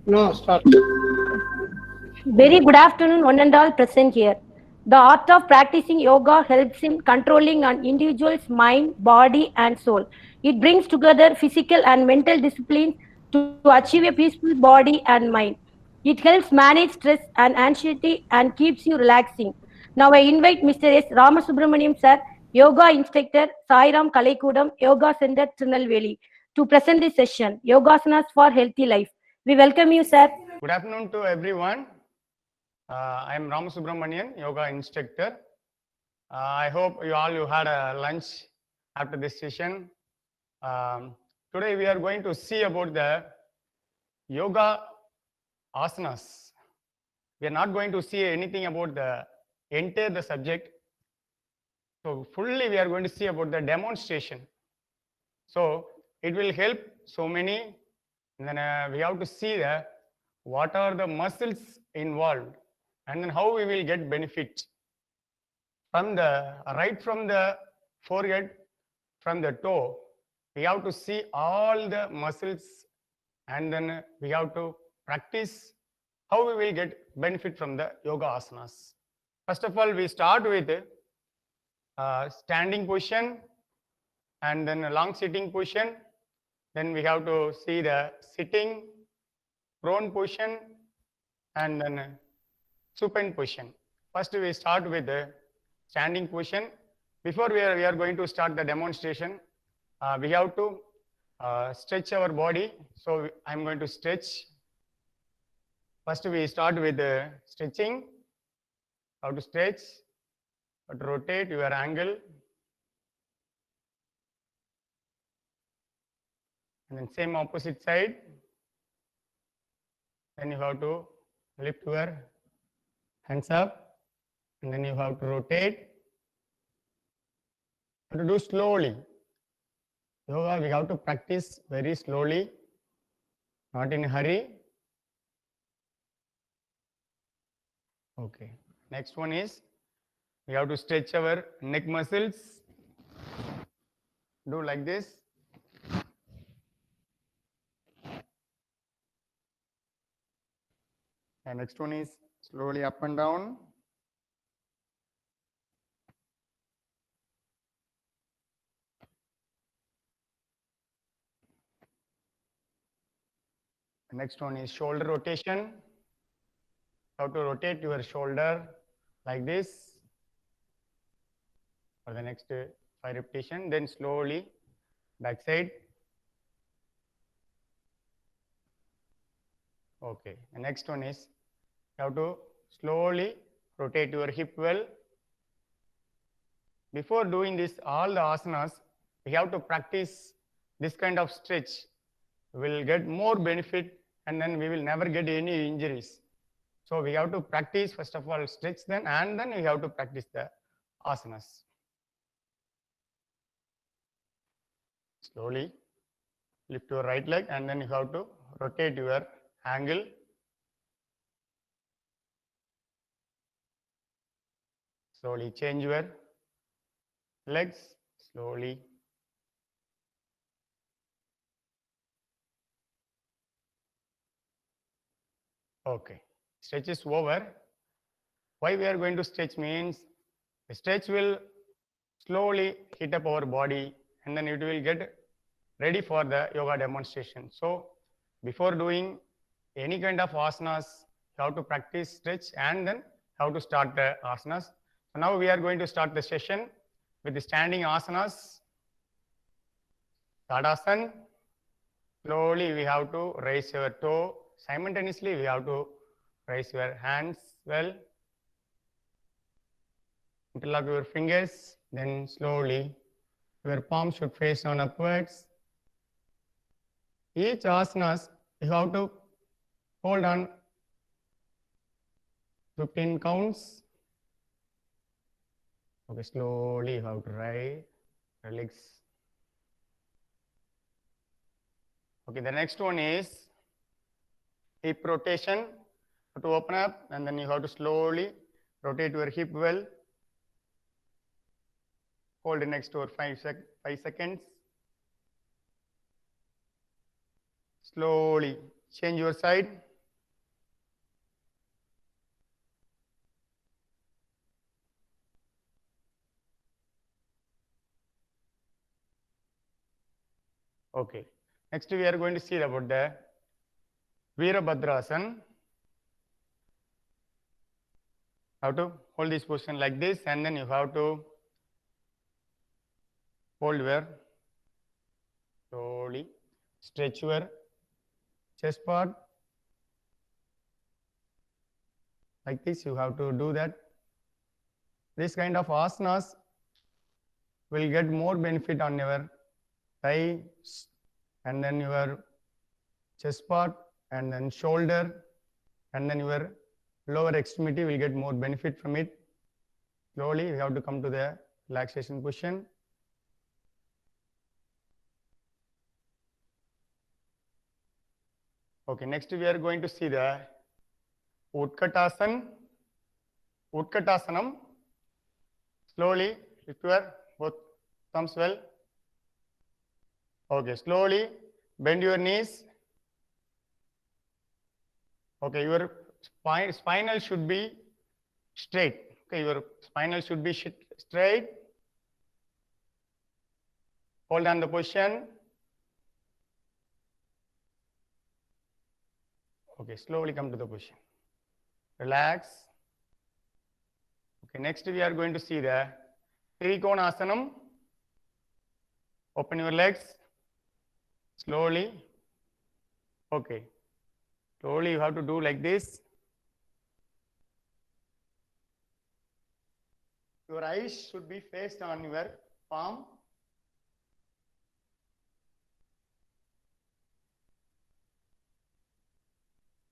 No, start. Very good afternoon, one and all present here. The art of practicing yoga helps in controlling an individual's mind, body, and soul. It brings together physical and mental disciplines to achieve a peaceful body and mind. It helps manage stress and anxiety and keeps you relaxing. Now I invite Mr. S. Ramasubramaniam sir, yoga instructor, Sairam Kalaikudam, Yoga Center, Tirunelveli, to present this session, Yogasanas for Healthy Life. We welcome you, sir. Good afternoon to everyone. I am Ram Subramanian, yoga instructor. I hope you had a lunch after this session. Today we are going to see about the yoga asanas. We are not going to see anything about the entire the subject. So fully we are going to see about the demonstration. So it will help so many. And then we have to see what are the muscles involved, and then how we will get benefit from the right from the forehead, from the toe. We have to see all the muscles, and then we have to practice how we will get benefit from the yoga asanas. First of all, we start with standing position, and then a long sitting position. Then we have to see the sitting, prone position, and then supine position. First, we start with the standing position. Before we are going to start the demonstration, we have to stretch our body. So I'm going to stretch. First, we start with the stretching. How to stretch? How to rotate your angle. And then same opposite side. Then you have to lift your hands up, and then you have to rotate. You have to do slowly. Yoga we have to practice very slowly, not in a hurry. Okay. Next one is we have to stretch our neck muscles. Do like this. And next one is slowly up and down. The next one is shoulder rotation. How to rotate your shoulder like this for the next 5 repetition. Then slowly back side. Okay. The next one is you have to slowly rotate your hip well. Before doing this, all the asanas, we have to practice this kind of stretch. We will get more benefit, and then we will never get any injuries. So we have to practice first of all stretch, then and then we have to practice the asanas. Slowly lift your right leg, and then you have to rotate your angle. Slowly change your legs, slowly. Okay, stretch is over. Why we are going to stretch means the stretch will slowly heat up our body, and then it will get ready for the yoga demonstration. So before doing any kind of asanas, you have to practice stretch and then how to start the asanas. So now we are going to start the session with the standing asanas. Tadasana. Slowly we have to raise your toe. Simultaneously we have to raise your hands well. Interlock your fingers. Then slowly your palms should face on upwards. Each asanas you have to hold on 15 counts. Okay, slowly you have to relax. Okay, the next one is hip rotation. To open up, and then you have to slowly rotate your hip well. Hold it next to 5 seconds. Slowly change your side. Okay. Next, we are going to see about the Virabhadrasana. How to hold this position like this, and then you have to hold your slowly stretch your chest part like this. You have to do that. This kind of asanas will get more benefit on your thighs and then your chest part and then shoulder and then your lower extremity will get more benefit from it. Slowly we have to come to the relaxation position. Okay, next we are going to see the Utkatasana. Utkatasanam. Slowly lift your both thumbs well. Okay, slowly bend your knees. Okay, your spinal should be straight. Okay, your spinal should be straight. Hold on the position. Okay, slowly come to the position. Relax. Okay, next we are going to see the Trikonasanam. Open your legs. Slowly. Okay. Slowly you have to do like this. Your eyes should be faced on your palm.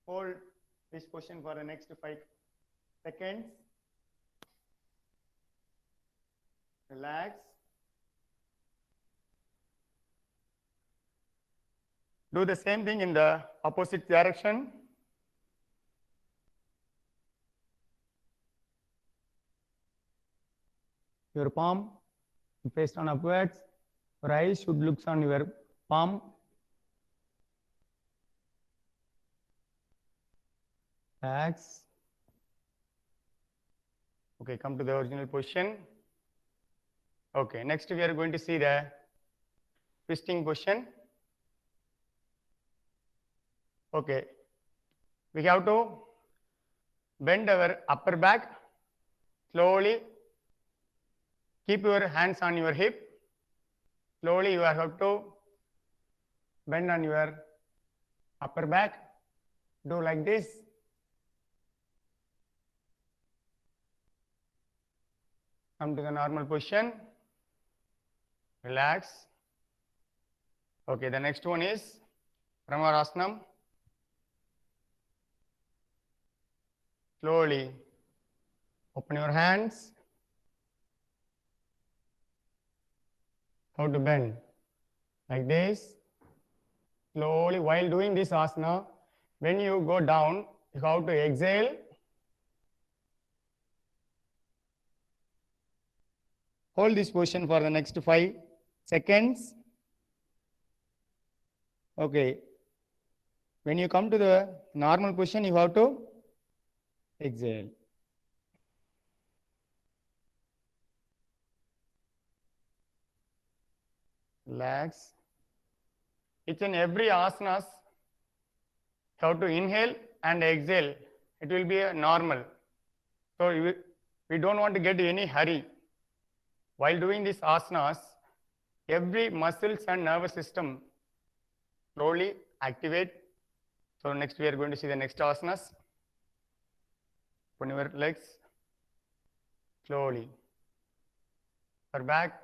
Hold this position for the next 5 seconds. Relax. Do the same thing in the opposite direction. Your palm faced on upwards. Your eyes should look on your palm. Relax. Okay, come to the original position. Okay, next we are going to see the twisting position. Okay, we have to bend our upper back. Slowly keep your hands on your hip. Slowly you have to bend on your upper back. Do like this. Come to the normal position. Relax. Okay, the next one is Bhramarasanam. Slowly open your hands. How to bend? Like this. Slowly, while doing this asana, when you go down, you have to exhale. Hold this position for the next 5 seconds. Okay. When you come to the normal position, you have to exhale. Relax. Each and every asanas, you have to inhale and exhale. It will be a normal. So we don't want to get any hurry. While doing these asanas, every muscles and nervous system slowly activate. So next we are going to see the next asanas. Open your legs slowly. Your back.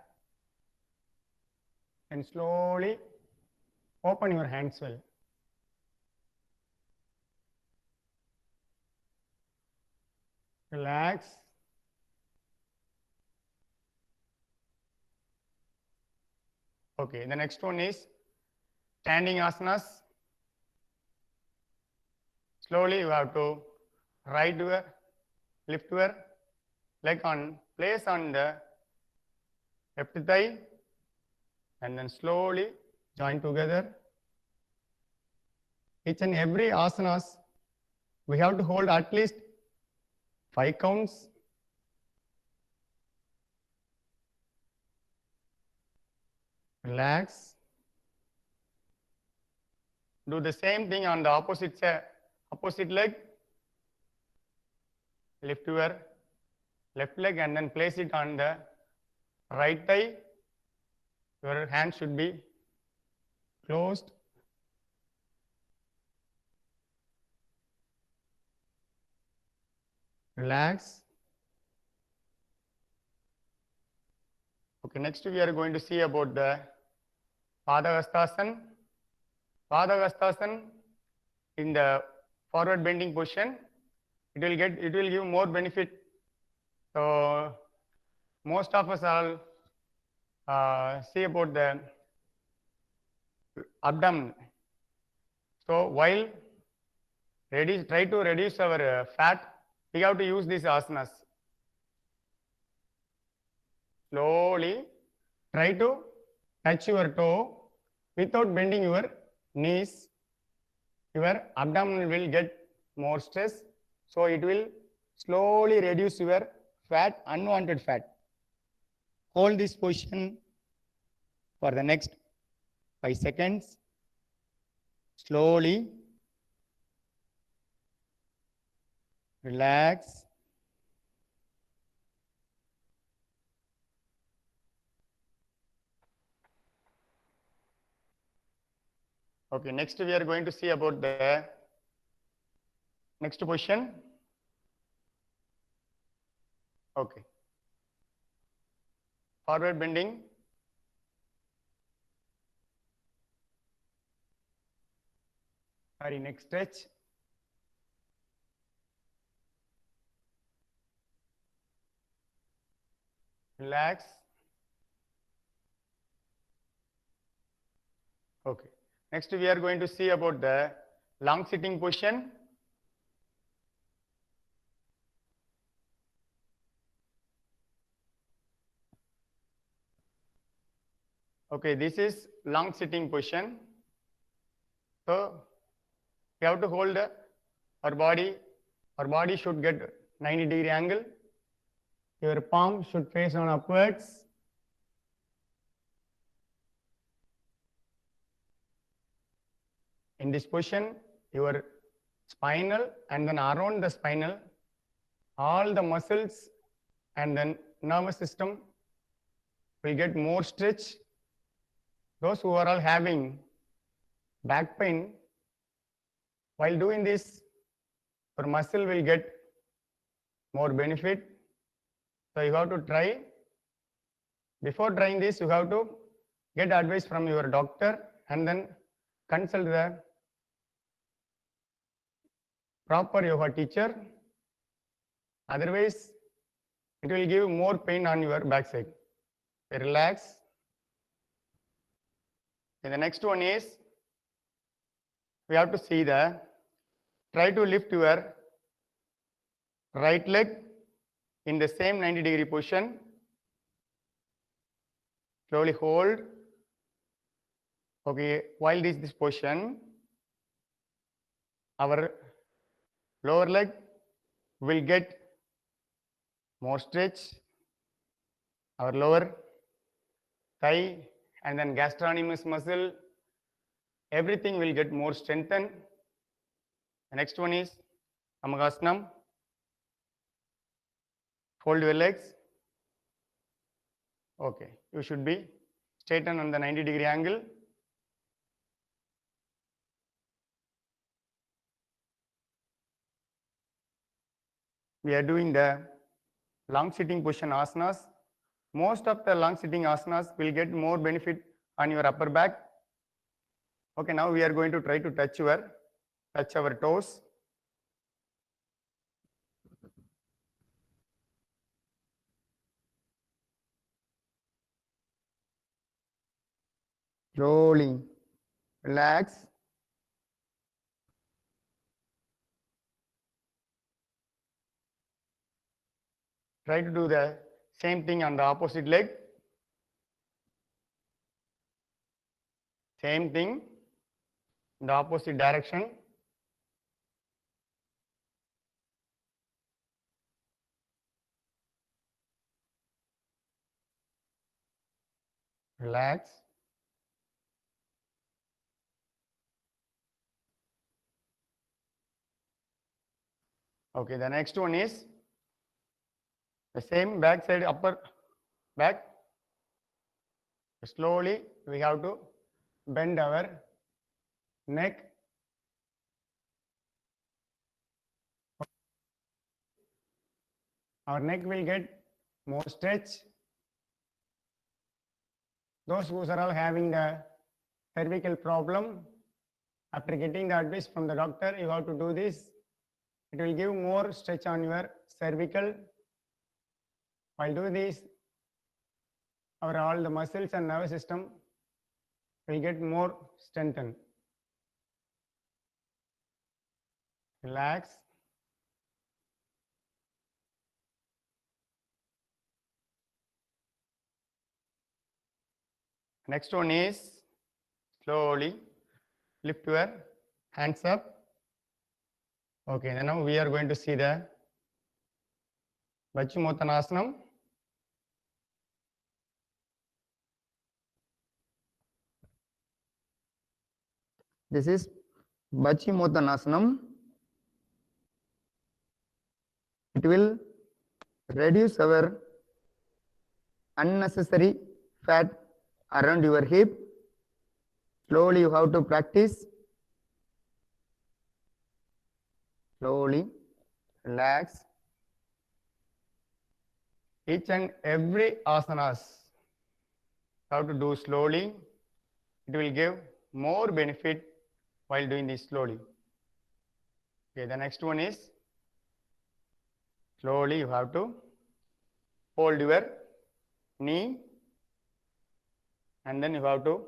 And slowly open your hands well. Relax. Okay, the next one is standing asanas. Slowly you have to lift your leg on, place on the left thigh and then slowly join together. each and every asanas, we have to hold at least 5 counts. Relax. Do the same thing on the opposite leg. Lift your left leg and then place it on the right thigh. Your hand should be closed. Relax. Okay, next we are going to see about the Padahastasana. Padahastasana in the forward bending position, it will give more benefit. So most of us all see about the abdomen. So while try to reduce our fat, we have to use these asanas. Slowly try to touch your toe without bending your knees. Your abdomen will get more stress, so it will slowly reduce your fat, unwanted fat. Hold this position for the next 5 seconds. Slowly relax. Okay, next we are going to see about the next position. Okay. Forward bending. Sorry, next stretch. Relax. Okay. Next we are going to see about the long sitting position. Okay, this is long sitting position. So we have to hold our body. Our body should get 90-degree angle. Your palm should face on upwards. In this position, your spinal and then around the spinal, all the muscles and then nervous system will get more stretch. Those who are all having back pain, while doing this, your muscle will get more benefit. So you have to try. Before trying this, you have to get advice from your doctor and then consult the proper yoga teacher. Otherwise, it will give more pain on your backside. Relax. And the next one is, we have to see try to lift your right leg in the same 90-degree position. Slowly hold. Okay, while this position, our lower leg will get more stretch. Our lower thigh and then gastrocnemius muscle, everything will get more strengthened. The next one is Amakasnam. Fold your legs. Okay, you should be straightened on the 90-degree angle. We are doing the long sitting position asanas. Most of the long sitting asanas will get more benefit on your upper back. Okay, now we are going to try to touch our toes. Slowly relax. Try to do the same thing on the opposite leg. Same thing. in the opposite direction. Relax. Okay, the next one is the same back side, upper back. Slowly we have to bend our neck. Our neck will get more stretch. Those who are all having the cervical problem, after getting the advice from the doctor, you have to do this. It will give more stretch on your cervical. While doing this, all the muscles and nervous system will get more strengthened. Relax. Next one is slowly lift your hands up. Okay, now we are going to see the Paschimottanasana. This is Paschimottanasana. It will reduce our unnecessary fat around your hip. Slowly you have to practice. Slowly, relax. Each and every asanas have to do slowly. It will give more benefit while doing this slowly. Okay, the next one is slowly you have to hold your knee and then you have to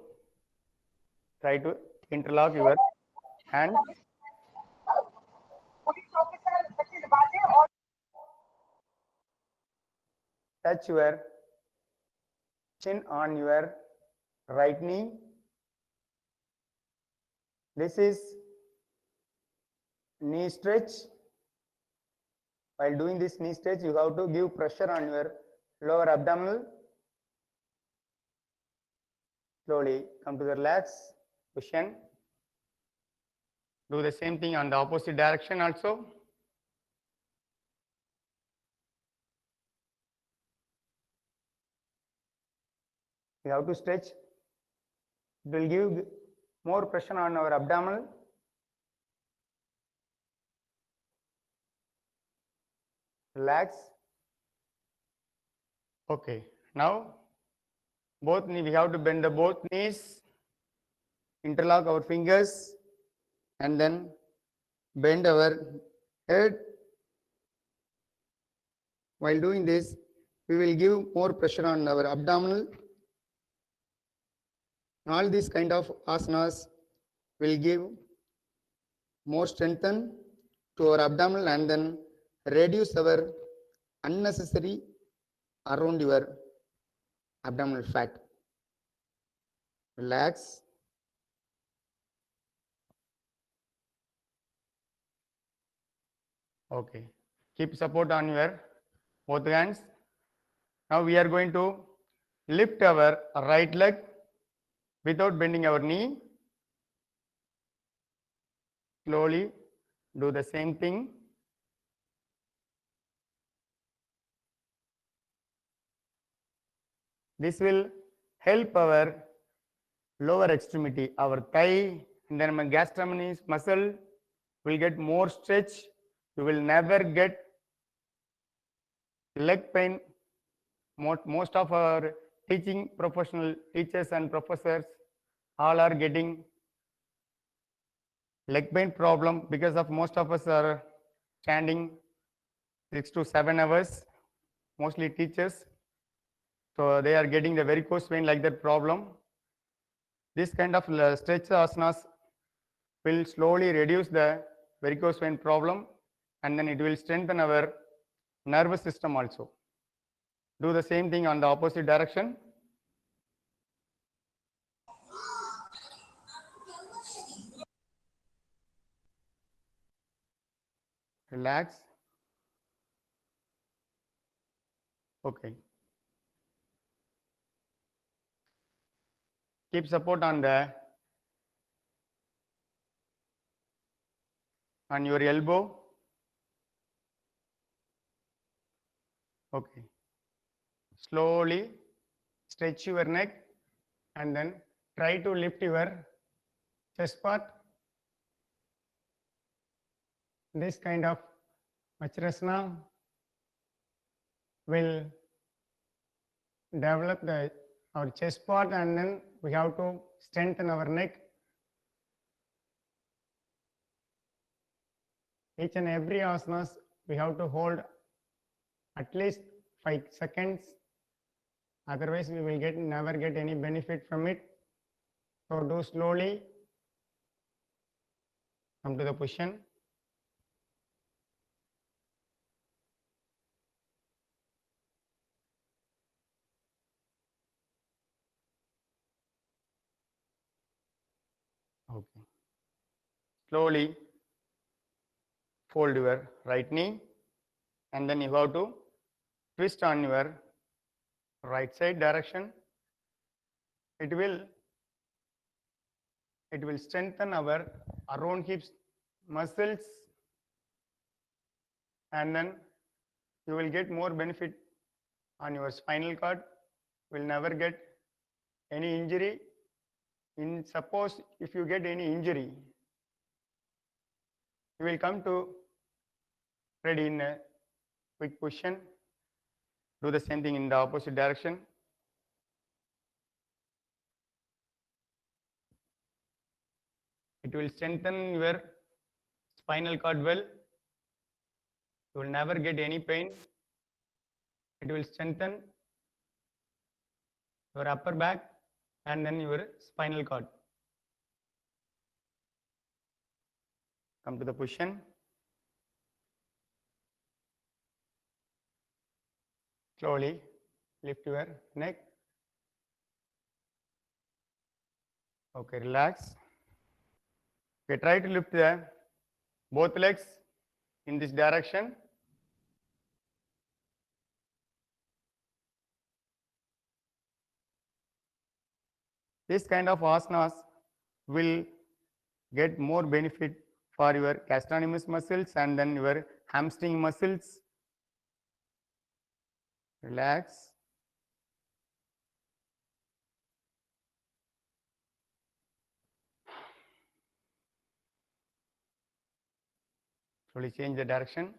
try to interlock your hand. Touch your chin on your right knee. This is knee stretch. While doing this knee stretch, you have to give pressure on your lower abdominal. Slowly come to the relax position. Do the same thing on the opposite direction also. We have to stretch. It will give more pressure on our abdominal. Relax. Okay. Now, both knee, we have to bend the both knees, interlock our fingers, and then bend our head. While doing this, we will give more pressure on our abdominal. All these kind of asanas will give more strengthen to our abdominal and then reduce our unnecessary around your abdominal fat. Relax. Okay. Keep support on your both hands. Now we are going to lift our right leg without bending our knee. Slowly do the same thing. This will help our lower extremity, our thigh, and then my gastrocnemius muscle will get more stretch. You will never get leg pain. Most of our teaching professional teachers and professors all are getting leg pain problem because of most of us are standing 6 to 7 hours, mostly teachers. So they are getting the varicose vein like that problem. This kind of stretch asanas will slowly reduce the varicose vein problem and then it will strengthen our nervous system also. Do the same thing on the opposite direction. relax. Okay. Keep support on your elbow. Okay. Slowly stretch your neck and then try to lift your chest part. This kind of Vajrasana will develop our chest part, and then we have to strengthen our neck. Each and every asanas we have to hold at least 5 seconds, otherwise we will never get any benefit from it. So do slowly. Come to the position. Okay. Slowly fold your right knee, and then you have to twist on your right side direction. It will strengthen our around hips muscles, and then you will get more benefit on your spinal cord. Will never get any injury. In suppose if you get any injury, you will come to ready in a quick position. Do the same thing in the opposite direction. It will strengthen your spinal cord well. You will never get any pain. It will strengthen your upper back and then your spinal cord. Come to the position. Slowly lift your neck. Okay, relax. Okay, try to lift both legs in this direction. This kind of asanas will get more benefit for your gastrocnemius muscles and then your hamstring muscles. Relax. Slowly change the direction.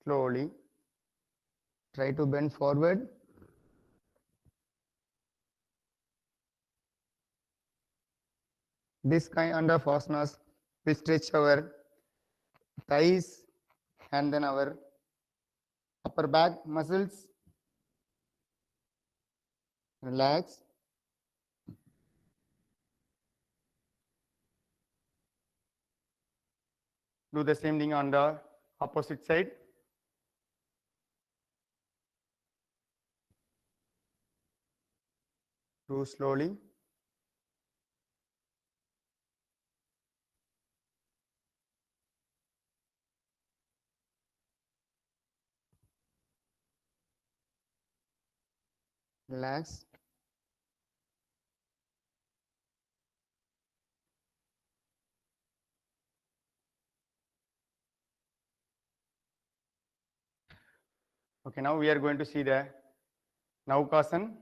Slowly try to bend forward. This kind of asanas will stretch our thighs and then our upper back muscles. Relax. Do the same thing on the opposite side. Do slowly. Relax. Okay, now we are going to see the Naukasana.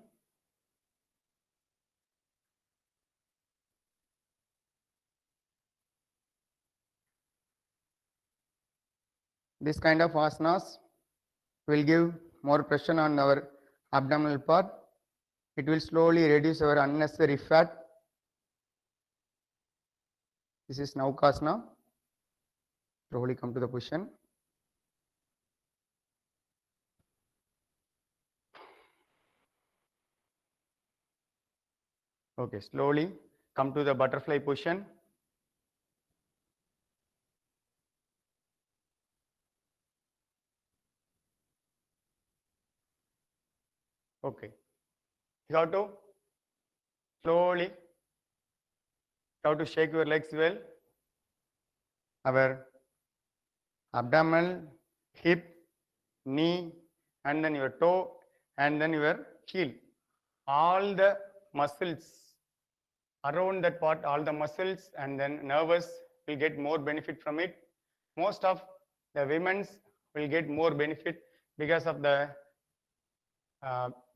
This kind of asanas will give more pressure on our abdominal part. It will slowly reduce our unnecessary fat. This is Naukasana. Slowly come to the position. Okay, slowly come to the butterfly position. Okay, you have to slowly You have to shake your legs well. Our abdominal, hip, knee, and then your toe, and then your heel. All the muscles around that part, all the muscles and then nervous will get more benefit from it. Most of the women's will get more benefit because of the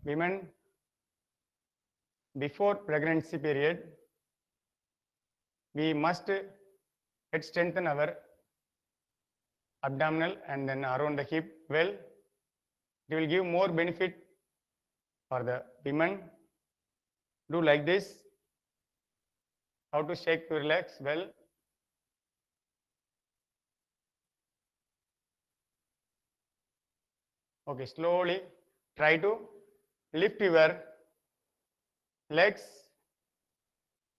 women before pregnancy period. We must strengthen our abdominal and then around the hip well. It will give more benefit for the women. Do like this. How to shake your legs well. Okay, slowly try to lift your legs.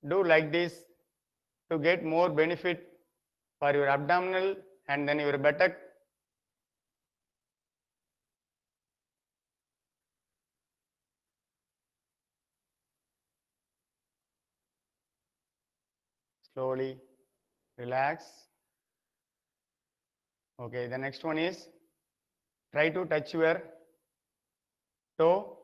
Do like this to get more benefit for your abdominal and then your buttock. Slowly relax. Okay, the next one is try to touch your toe.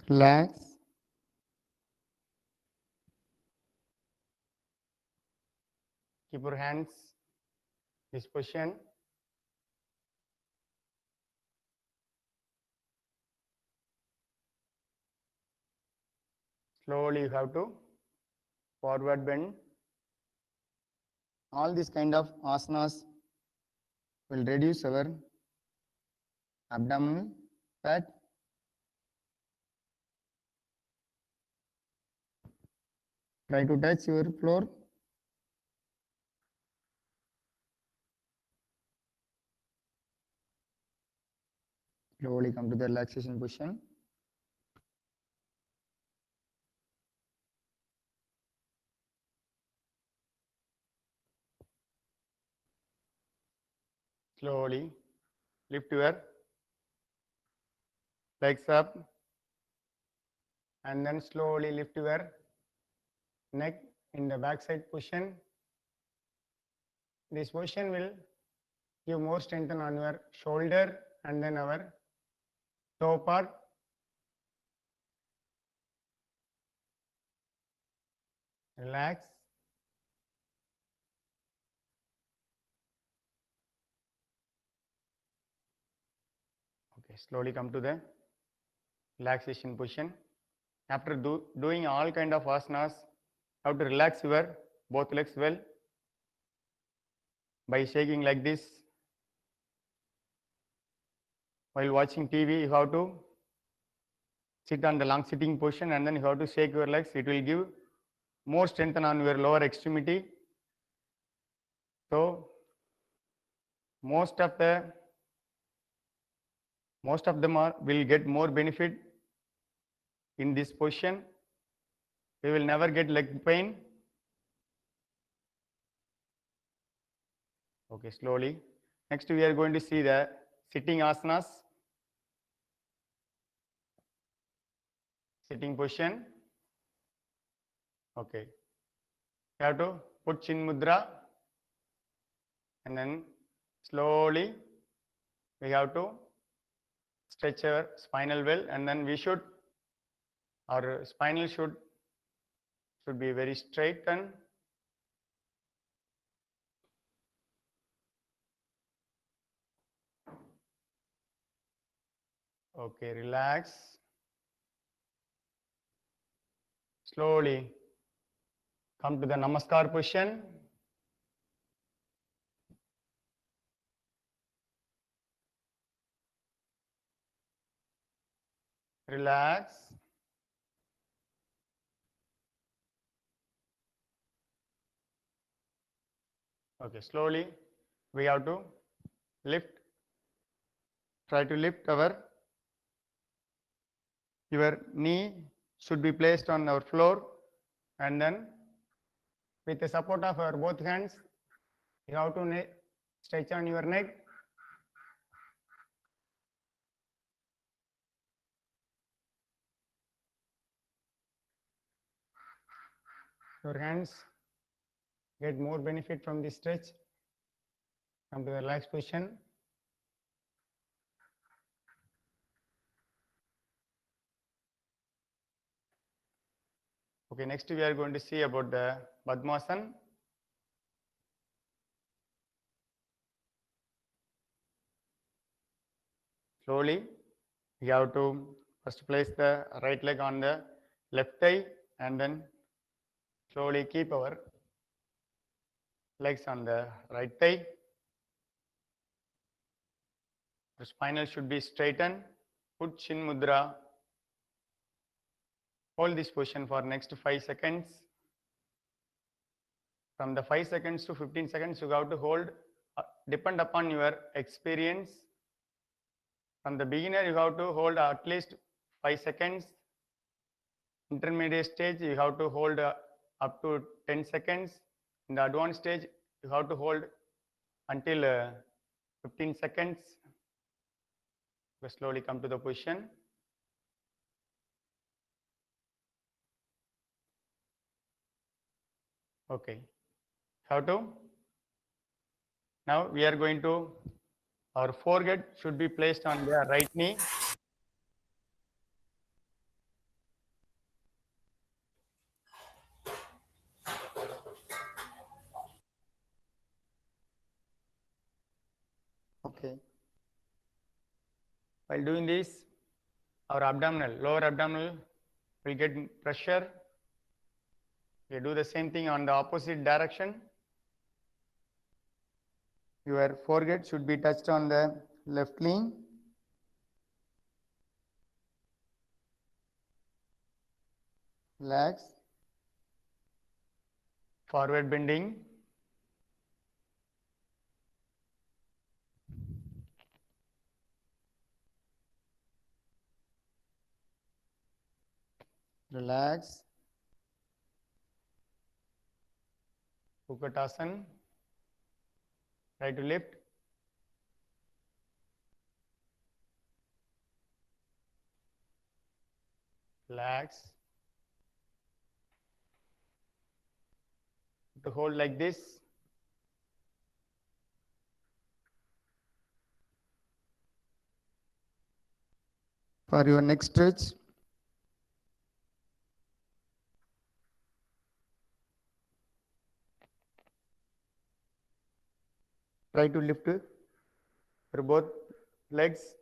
Relax. Keep your hands this position. Slowly you have to forward bend. All these kind of asanas will reduce our abdominal fat. Try to touch your floor. Slowly come to the relaxation position. Slowly lift your legs up and then slowly lift your neck in the backside position. This position will give more strength on your shoulder and then our toe part. Relax. Okay, slowly come to the relaxation position. After doing all kind of asanas, how to relax your both legs well by shaking like this. While watching TV, you have to sit on the long sitting position and then you have to shake your legs. It will give more strength on your lower extremity. So most of them will get more benefit in this position. We will never get leg pain. Okay, slowly. Next we are going to see the sitting asanas. Sitting position. Okay. You have to put chin mudra and then slowly we have to stretch our spinal well and then our spinal should be very straightened. Okay, relax. Slowly come to the namaskar position. Relax. Okay, slowly we have to try to lift your knee should be placed on our floor and then with the support of our both hands, you have to Stretch on your neck. Your hands get more benefit from this stretch. Come to the relaxed position. Okay, next we are going to see about the Padmasana. Slowly, we have to first place the right leg on the left thigh and then slowly keep our legs on the right thigh. The spinal should be straightened. Put Chin Mudra. Hold this position for next 5 seconds. From the 5 seconds to 15 seconds, you have to hold, depend upon your experience. From the beginner, you have to hold at least 5 seconds. Intermediate stage, you have to hold up to 10 seconds. In the advanced stage, you have to hold until 15 seconds. We slowly come to the position. Okay. How to? Now we are going to, our forehead should be placed on the right knee. Okay. While doing this, our abdominal, lower abdominal will get pressure. We do the same thing on the opposite direction. Your forehead should be touched on the left knee. Relax. Forward bending. Relax. Utkatasana. Try to lift. Relax. To hold like this. For your next stretch, try to lift your both legs.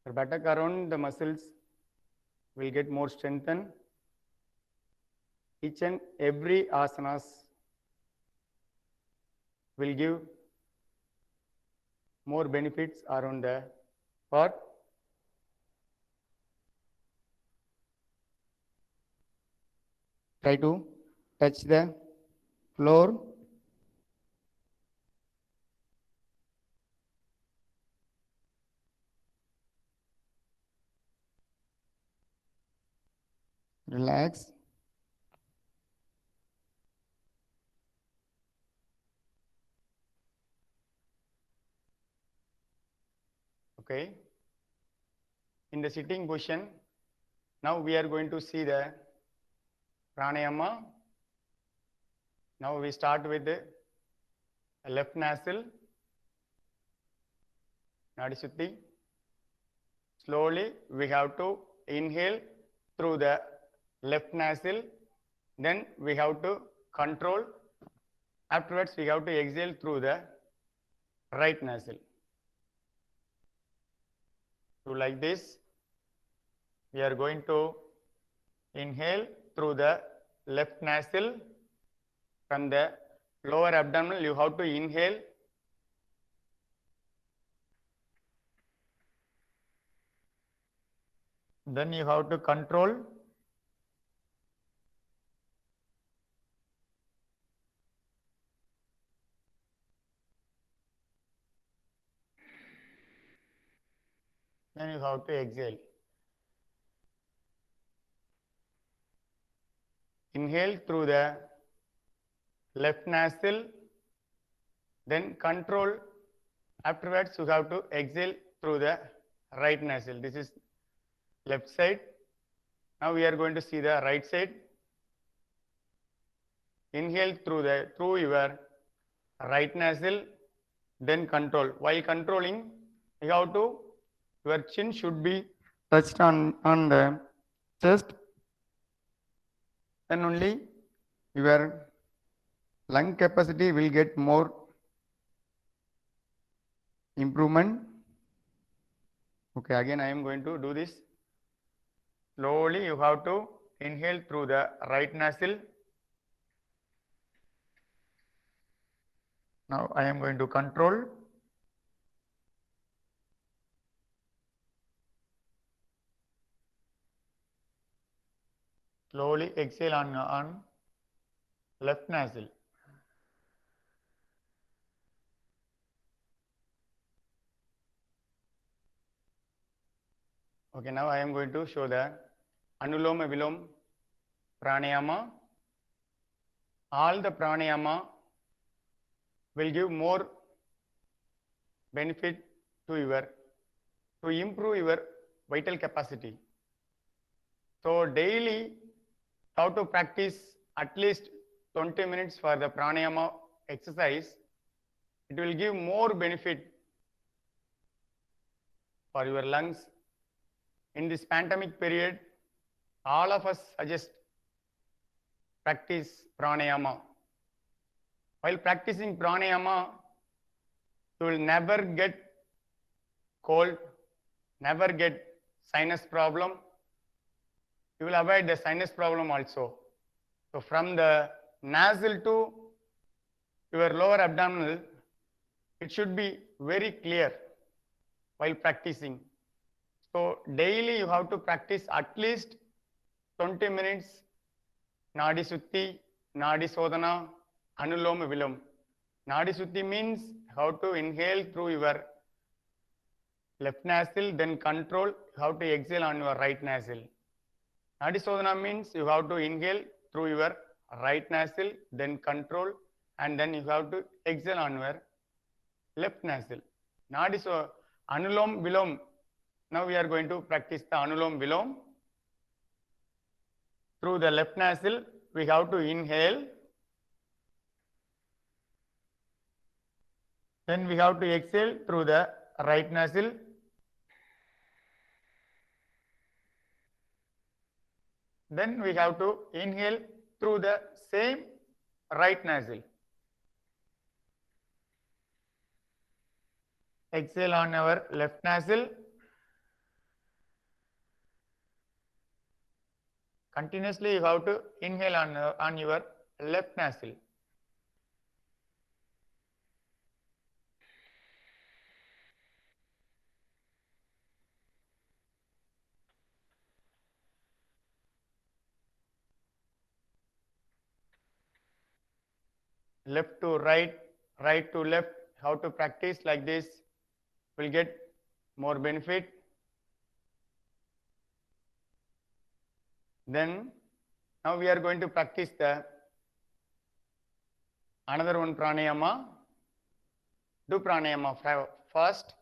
Your buttock around the muscles will get more strengthened. Each and every asanas will give more benefits around the part. Try to touch the floor. Relax. Okay. In the sitting position, now we are going to see the pranayama. Now we start with the left nostril. Nadisutti. Slowly we have to inhale through the left nostril. Then we have to control. Afterwards we have to exhale through the right nostril. So like this, we are going to inhale through the left nostril. From the lower abdominal, you have to inhale. Then you have to control. Then you have to exhale. Inhale through the left nostril, then control. Afterwards, you have to exhale through the right nostril. This is left side. Now we are going to see the right side. Inhale through your right nostril, then control. While controlling, you have to, your chin should be touched on the chest. Then only your lung capacity will get more improvement. Okay, again I am going to do this. Slowly you have to inhale through the right nostril. Now I am going to control. Slowly exhale on left nostril. Okay, now I am going to show the Anuloma Viloma Pranayama. All the pranayama will give more benefit to improve your vital capacity. So daily how to practice at least 20 minutes for the pranayama exercise. It will give more benefit for your lungs. In this pandemic period, all of us suggest practice pranayama. While practicing pranayama, you will never get cold, never get sinus problem. You will avoid the sinus problem also. So from the nasal to your lower abdominal, it should be very clear while practicing. So daily you have to practice at least 20 minutes Nadi Sutti, Nadi Sodhana, Anuloma Viloma. Nadi Sutti means how to inhale through your left nostril, then control how to exhale on your right nostril. Nadi Sodhana means you have to inhale through your right nostril, then control, and then you have to exhale on your left nostril. Anulom Vilom. Now we are going to practice the Anulom Vilom. Through the left nostril, we have to inhale. Then we have to exhale through the right nostril. Then we have to inhale through the same right nostril. Exhale on our left nostril. Continuously you have to inhale on your left nostril. Left to right, right to left, how to practice like this will get more benefit. Then now we are going to practice the another one pranayama. Do pranayama first.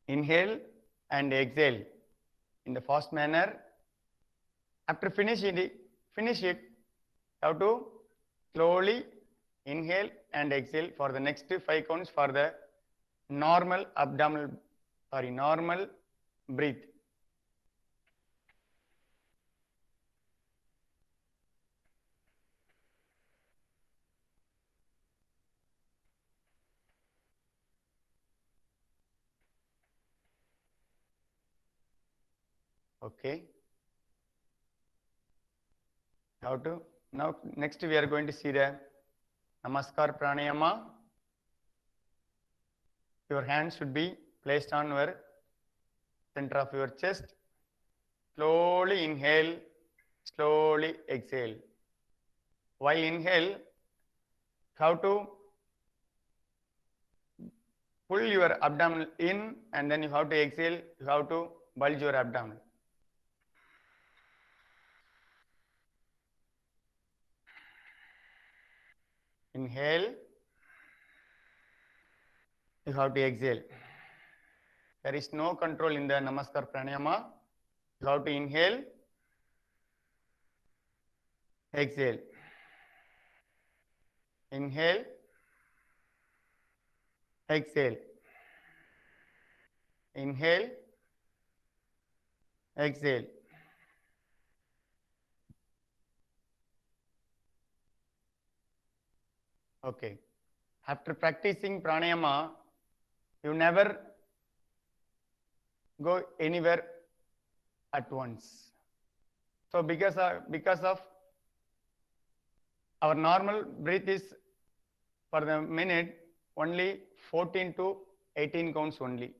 Inhale and exhale in the fast manner. After finish it, you have to slowly inhale and exhale for the next 5 counts for the normal normal breathe. Okay. How to now next we are going to see the Namaskar Pranayama. Your hands should be placed on your center of your chest. Slowly inhale, slowly exhale. While inhale, how to pull your abdomen in, and then you have to exhale, you have to bulge your abdomen. Inhale, you have to exhale. There is no control in the Namaskar Pranayama. You have to inhale, exhale. Inhale, exhale. Inhale, exhale. Okay. After practicing pranayama, you never go anywhere at once. So because of our normal breath is for the minute only 14 to 18 counts only.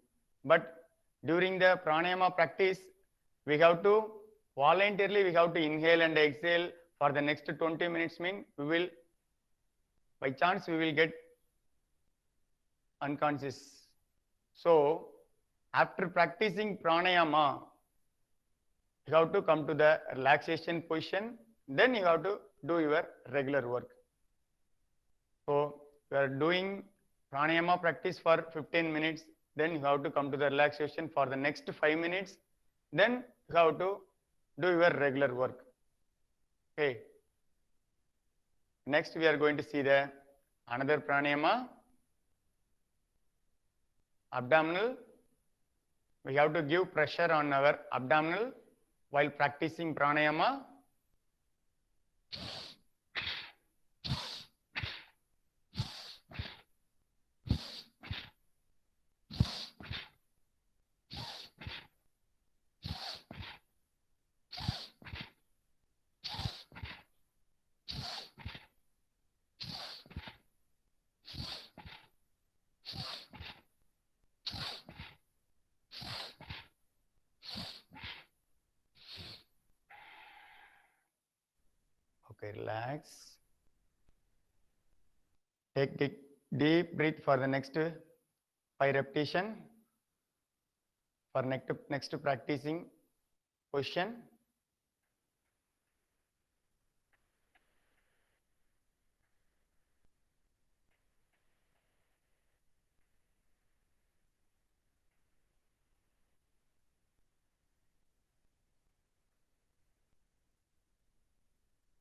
But during the pranayama practice, we have to voluntarily we have to inhale and exhale for the next 20 minutes. Mean we will by chance we will get unconscious. So after practicing pranayama, you have to come to the relaxation position, then you have to do your regular work. So you are doing pranayama practice for 15 minutes, then you have to come to the relaxation for the next 5 minutes, then you have to do your regular work. Okay. Next we are going to see the another pranayama, abdominal. We have to give pressure on our abdominal while practicing pranayama. Okay, relax. Take deep breath for the next 5 repetition. For next practicing position.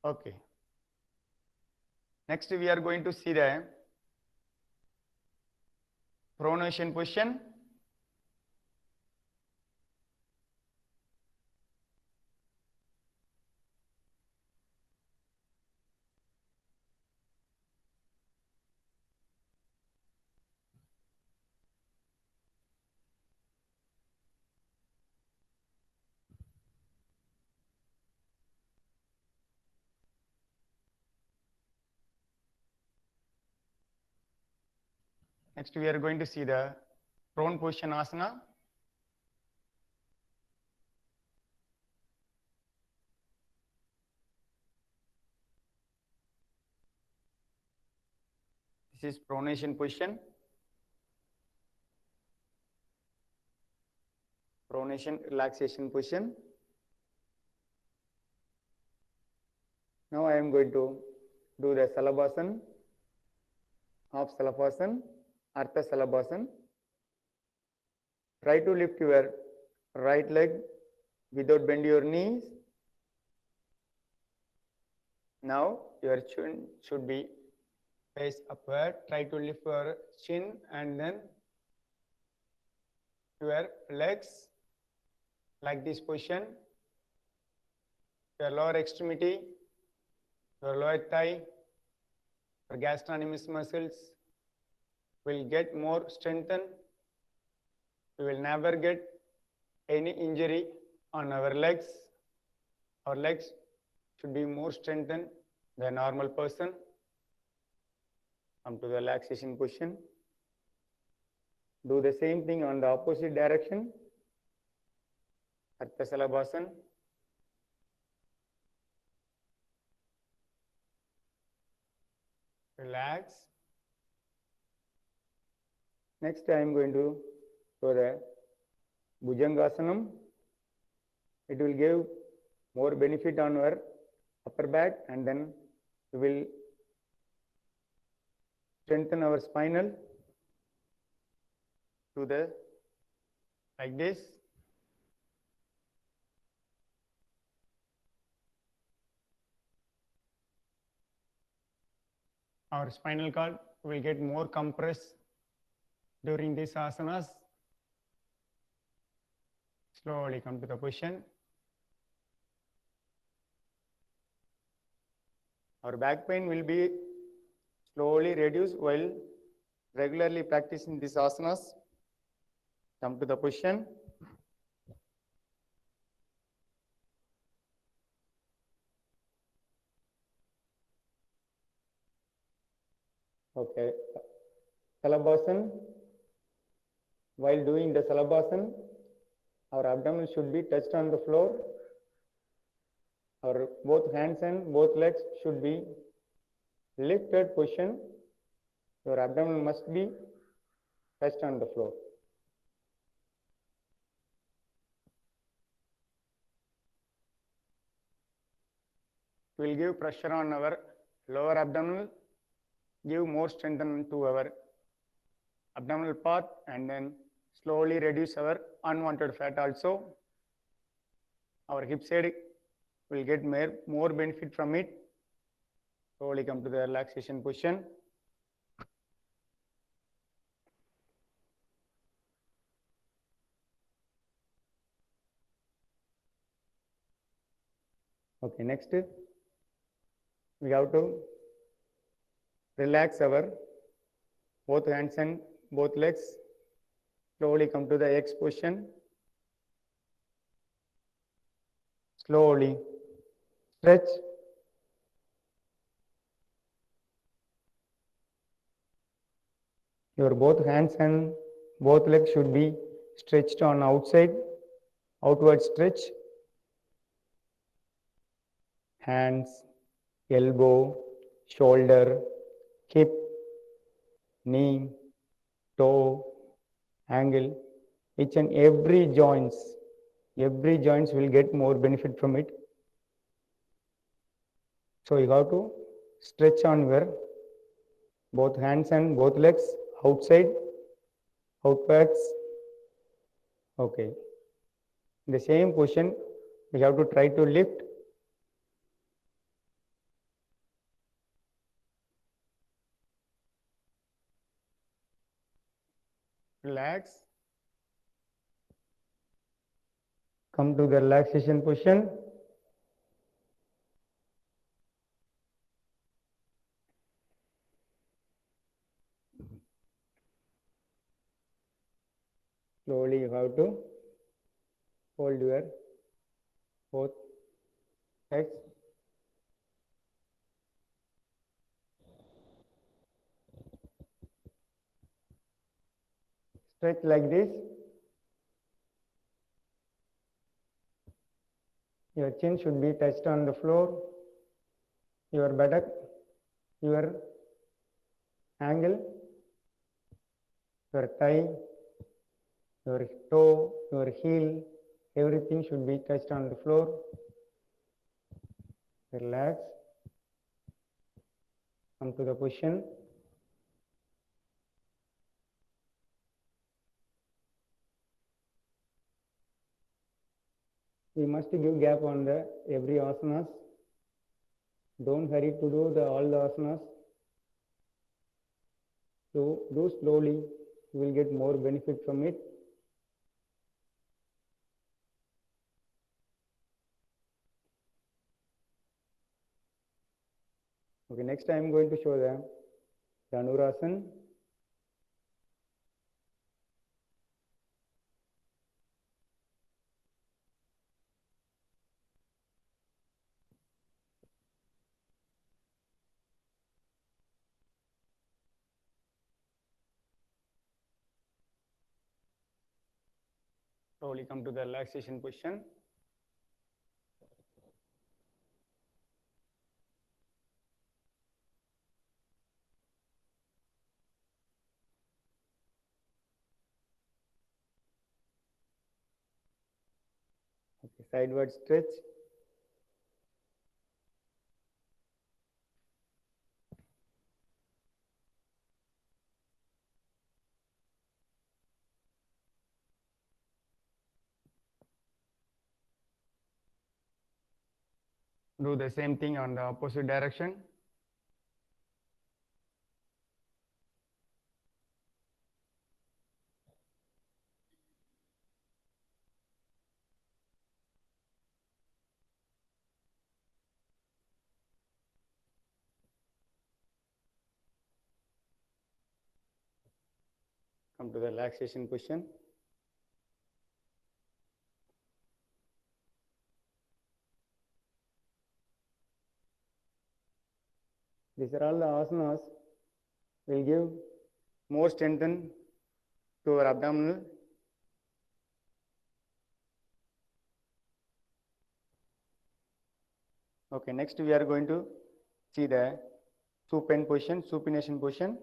Okay. Next we are going to see the pronation position. Next we are going to see the prone position asana. This is pronation position. Pronation relaxation position. Now I am going to do the Salabhasan, half Salabhasan, Artha Salabhasan. Try to lift your right leg without bend your knees. Now your chin should be face upward. Try to lift your chin and then your legs like this position. Your lower extremity, your lower thigh, your gastrocnemius muscles will get more strengthened. We will never get any injury on our legs. Our legs should be more strengthened than a normal person. Come to the relaxation position. Do the same thing on the opposite direction. Ardha Salabhasana. Relax. Next, I am going to show the Bhujangasanam. It will give more benefit on our upper back, and then we will strengthen our spinal to the like this. Our spinal cord will get more compressed during these asanas. Slowly come to the position. Our back pain will be slowly reduced while regularly practicing these asanas. Come to the position. Okay. Salabhasana. While doing the Salabhasana, our abdomen should be touched on the floor. Our both hands and both legs should be lifted position. Your abdomen must be touched on the floor. We will give pressure on our lower abdominal, give more strength to our abdominal part, and then slowly reduce our unwanted fat also. Our hip side will get more benefit from it. Slowly come to the relaxation position. Okay, next we have to relax our both hands and both legs. Slowly come to the X position. Slowly stretch. Your both hands and both legs should be stretched on outside, outward stretch. Hands, elbow, shoulder, hip, knee, toe, angle, each and every joints will get more benefit from it. So you have to stretch on your both hands and both legs outside, outwards. Okay. In the same position, we have to try to lift. Relax. Come to the relaxation position. Slowly you have to hold your both legs. Stretch like this. Your chin should be touched on the floor. Your buttock, your angle, your thigh, your toe, your heel, everything should be touched on the floor. Relax. Come to the position. We must give gap on the every asanas. Don't hurry to do all the asanas. So do slowly, you will get more benefit from it. Okay, next I am going to show the Dhanurasana. Slowly come to the relaxation position. Okay, sideward stretch. Do the same thing on the opposite direction. Come to the relaxation position. These are all the asanas will give more strengthen to our abdominal. Okay, next we are going to see the supine position, supination position.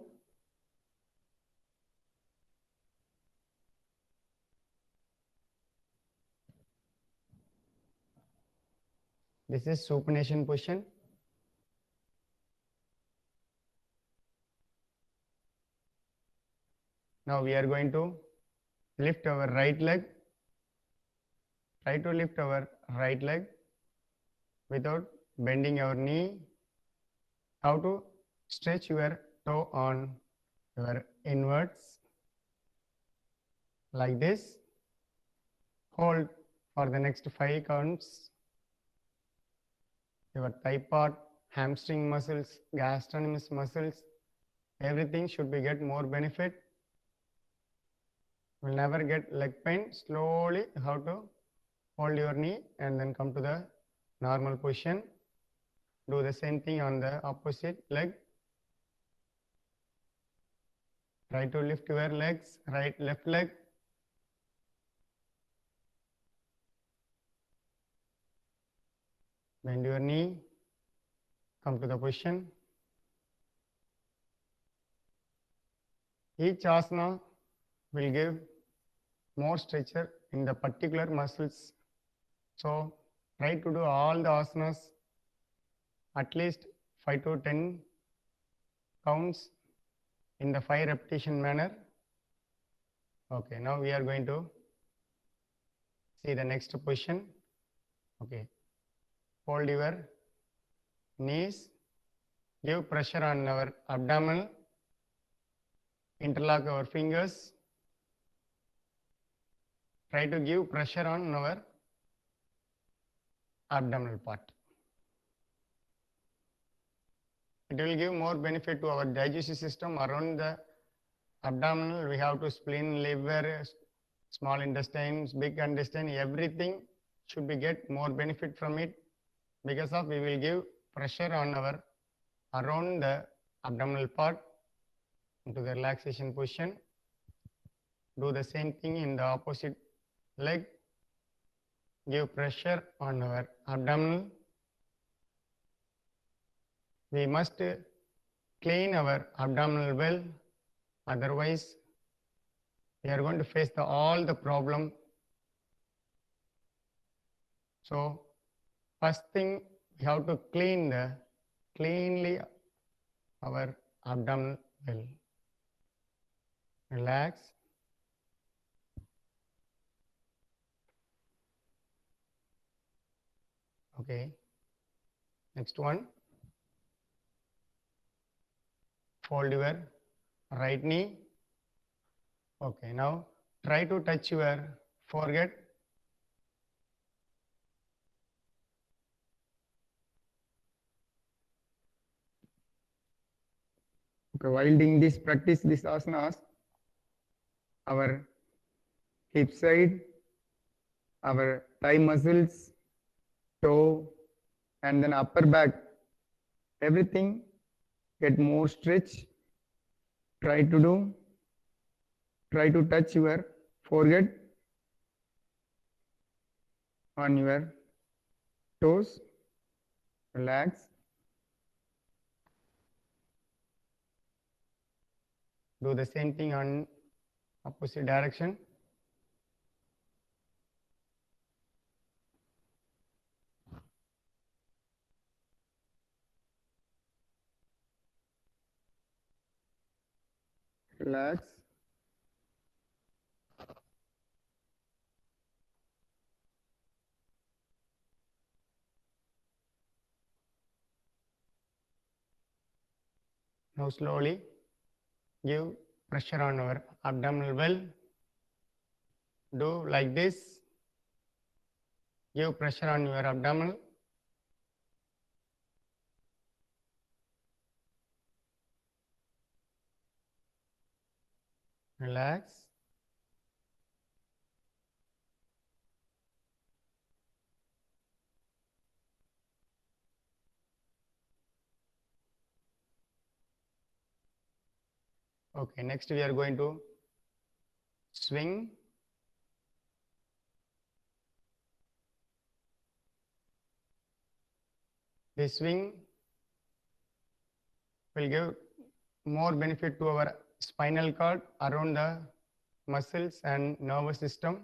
This is supination position. Now we are going to lift our right leg. Try to lift our right leg without bending our knee. How to stretch your toe on your inwards like this. Hold for the next 5 counts. Your thigh part, hamstring muscles, gastrocnemius muscles, everything should be get more benefit. Will never get leg pain. Slowly how to hold your knee and then come to the normal position. Do the same thing on the opposite leg. Try to lift your legs, right, left leg. Bend your knee. Come to the position. Each asana will give more stretcher in the particular muscles. So try to do all the asanas at least 5 to 10 counts in the 5 repetition manner. Okay, now we are going to see the next position. Okay, hold your knees, give pressure on our abdomen, interlock our fingers, try to give pressure on our abdominal part. It will give more benefit to our digestive system. Around the abdominal, we have to spleen, liver, small intestines, big intestine, everything should be get more benefit from it, because of we will give pressure on our around the abdominal part into the relaxation position. Do the same thing in the opposite leg. Give pressure on our abdominal. We must clean our abdominal well, otherwise we are going to face all the problem. So first thing, we have to cleanly our abdominal well. Relax. Okay. Next one. Fold your right knee. Okay, now try to touch your forehead. Okay, while doing this, practice this asanas, our hip side, our thigh muscles, toe, and then upper back, everything get more stretch. Try to touch your forehead. on your toes. Relax. Do the same thing on opposite direction. Relax. Now slowly give pressure on our abdominal well. Do like this. Give pressure on your abdominal. Relax. Okay, next we are going to swing. This swing will give more benefit to our spinal cord around the muscles and nervous system.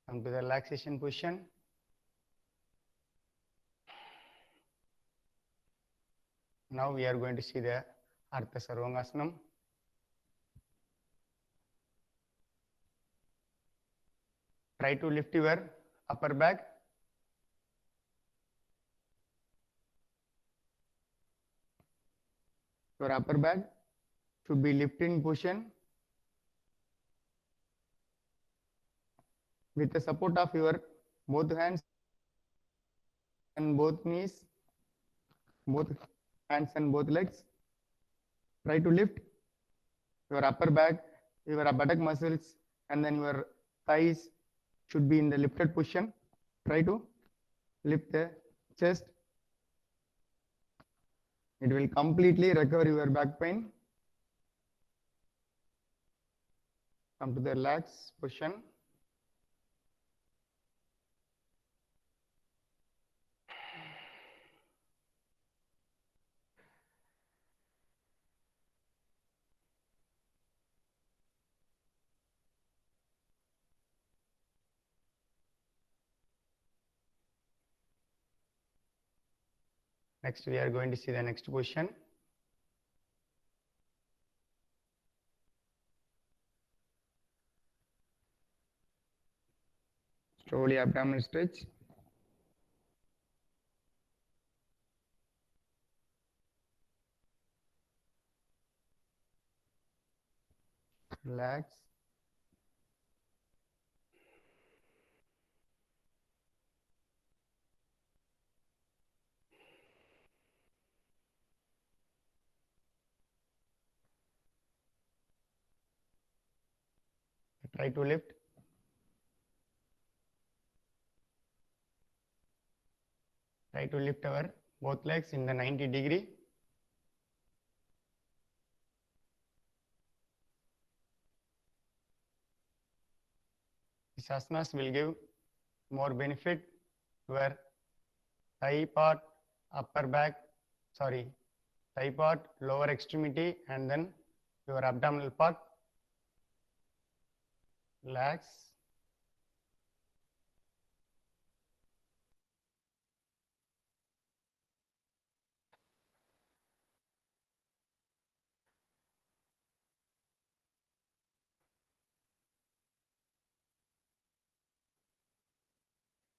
Come to the relaxation position. Now we are going to see the Ardha Sarvangasanam. Try to lift your upper back. Your upper back should be lifted in position with the support of your both hands and both knees, both hands and both legs. Try to lift your upper back, your buttock muscles, and then your thighs should be in the lifted position. Try to lift the chest. It will completely recover your back pain. Come to the relaxed position. Next, we are going to see the next position. Slowly abdominal stretch. Relax. Try to lift. Try to lift our both legs in the 90-degree. These asanas will give more benefit to your thigh part, upper back, thigh part, lower extremity, and then your abdominal part. Relax.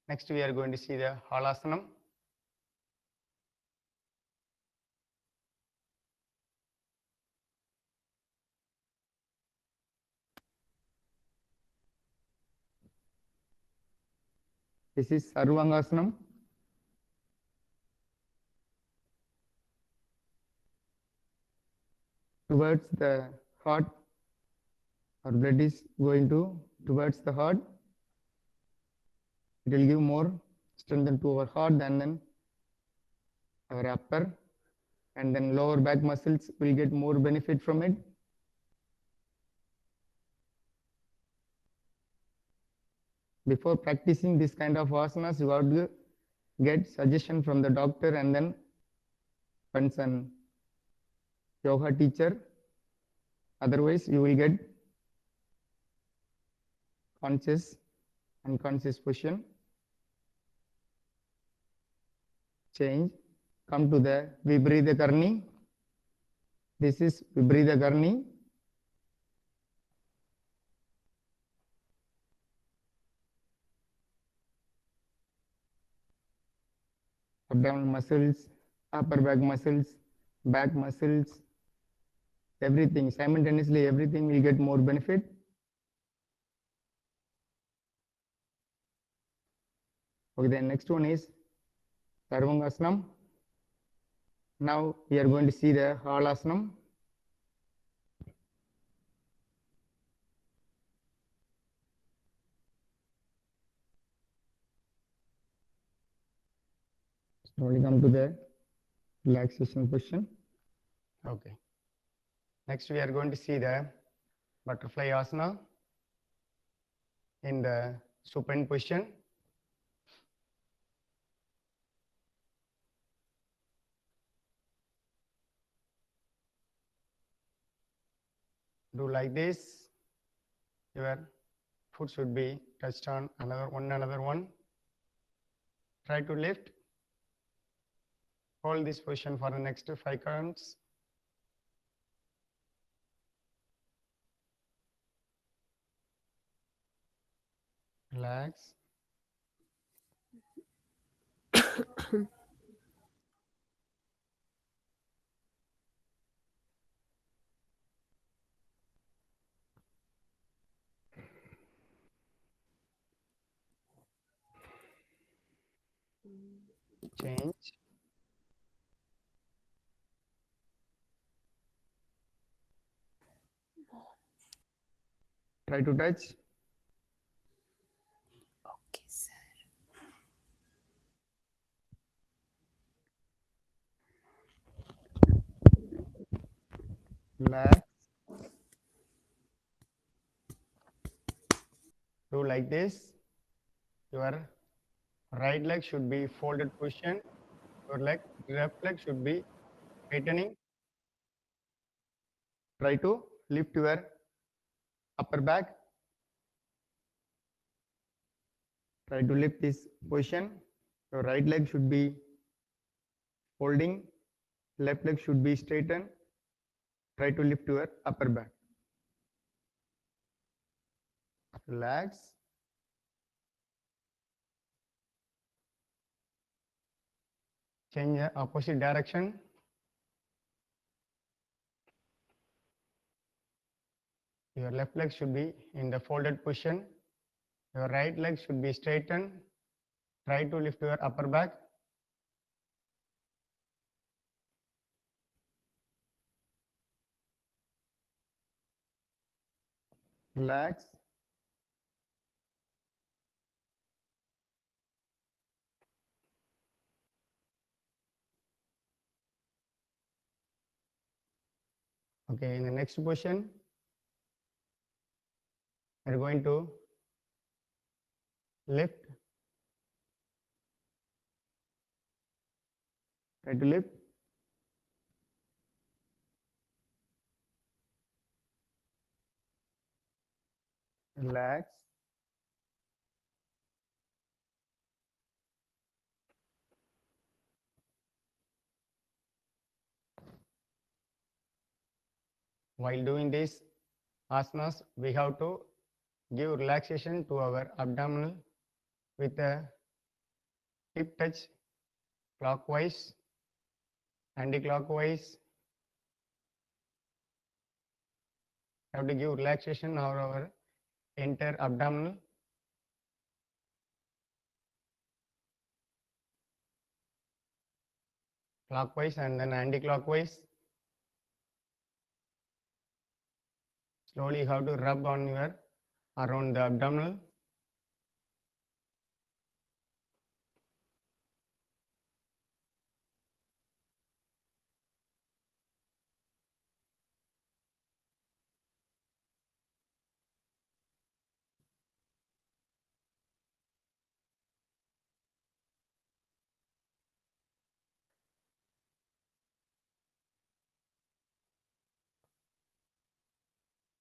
Next, we are going to see the Halasanam. This is Sarvangasanam. Towards the heart, our blood is going towards the heart. It will give more strength to our heart than then our upper, and then lower back muscles will get more benefit from it. Before practicing this kind of asanas, you have to get suggestion from the doctor and then concern yoga teacher. Otherwise, you will get conscious, unconscious position. Change. Come to the Vibrida Karni. This is Vibrida Karni. Abdominal muscles, upper back muscles, everything simultaneously, everything will get more benefit. Okay, the next one is Sarvangasanam. Now we are going to see the Halasanam. Slowly come to the relaxation position. Okay. Next we are going to see the butterfly asana in the supine position. Do like this. Your foot should be touched on another one. Try to lift. Hold this position for the next 5 counts. Relax. Change. Try to touch. Okay, sir. Relax. Do like this. Your right leg should be folded position. Your left leg should be straightening. Try to lift your upper back. Try to lift this position. Your right leg should be folding. Left leg should be straightened. Try to lift your upper back. Relax. Change the opposite direction. Your left leg should be in the folded position. Your right leg should be straightened. Try to lift your upper back. Relax. Okay, in the next position, we're going to lift. Try to lift. Relax. While doing this asanas, we have to give relaxation to our abdominal with a hip touch clockwise, anti-clockwise. Have to give relaxation over our entire abdominal. clockwise and then anti-clockwise. Slowly you have to rub on your around the abdominal.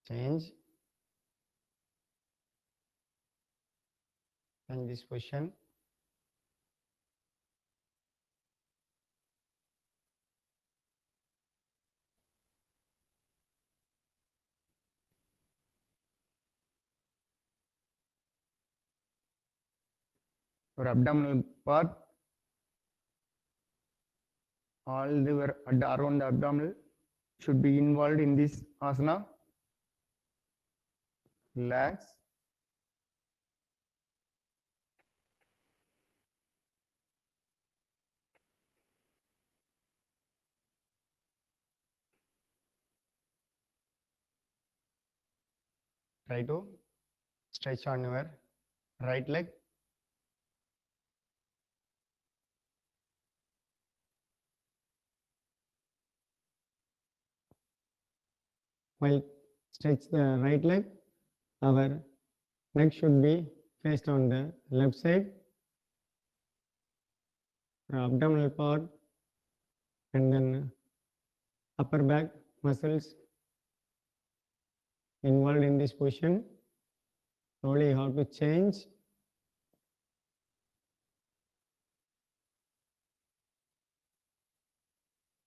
Change this position. Your abdominal part, all the around the abdominal should be involved in this asana. Relax. Try to stretch on your right leg. While stretch the right leg, our neck should be faced on the left side. Our abdominal part and then upper back muscles involved in this position. Slowly you have to change.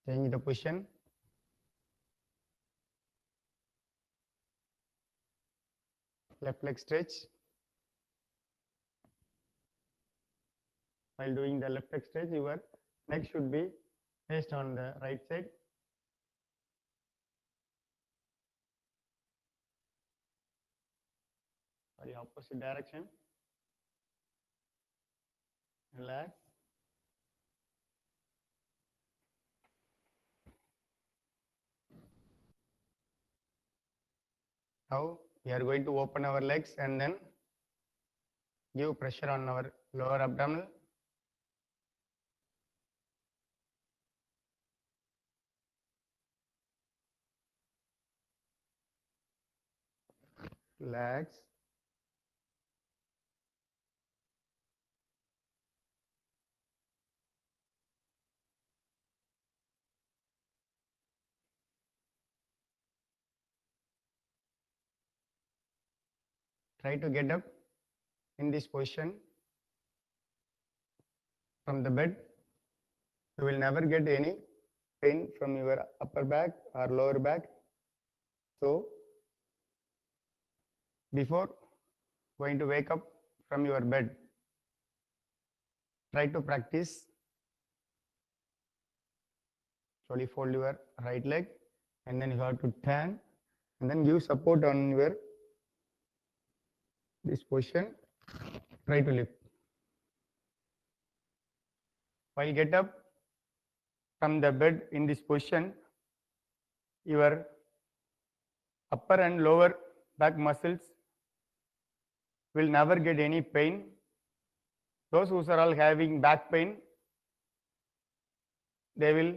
Change the position. Left leg stretch. While doing the left leg stretch, your neck should be faced on the right side. Sorry, opposite direction. Relax. Now we are going to open our legs and then give pressure on our lower abdominal. Relax. Try to get up in this position from the bed. You will never get any pain from your upper back or lower back. So, before going to wake up from your bed, try to practice. Slowly fold your right leg and then you have to turn and then give support on your this position. Try to lift. While get up from the bed in this position, your upper and lower back muscles will never get any pain. Those who are all having back pain, they will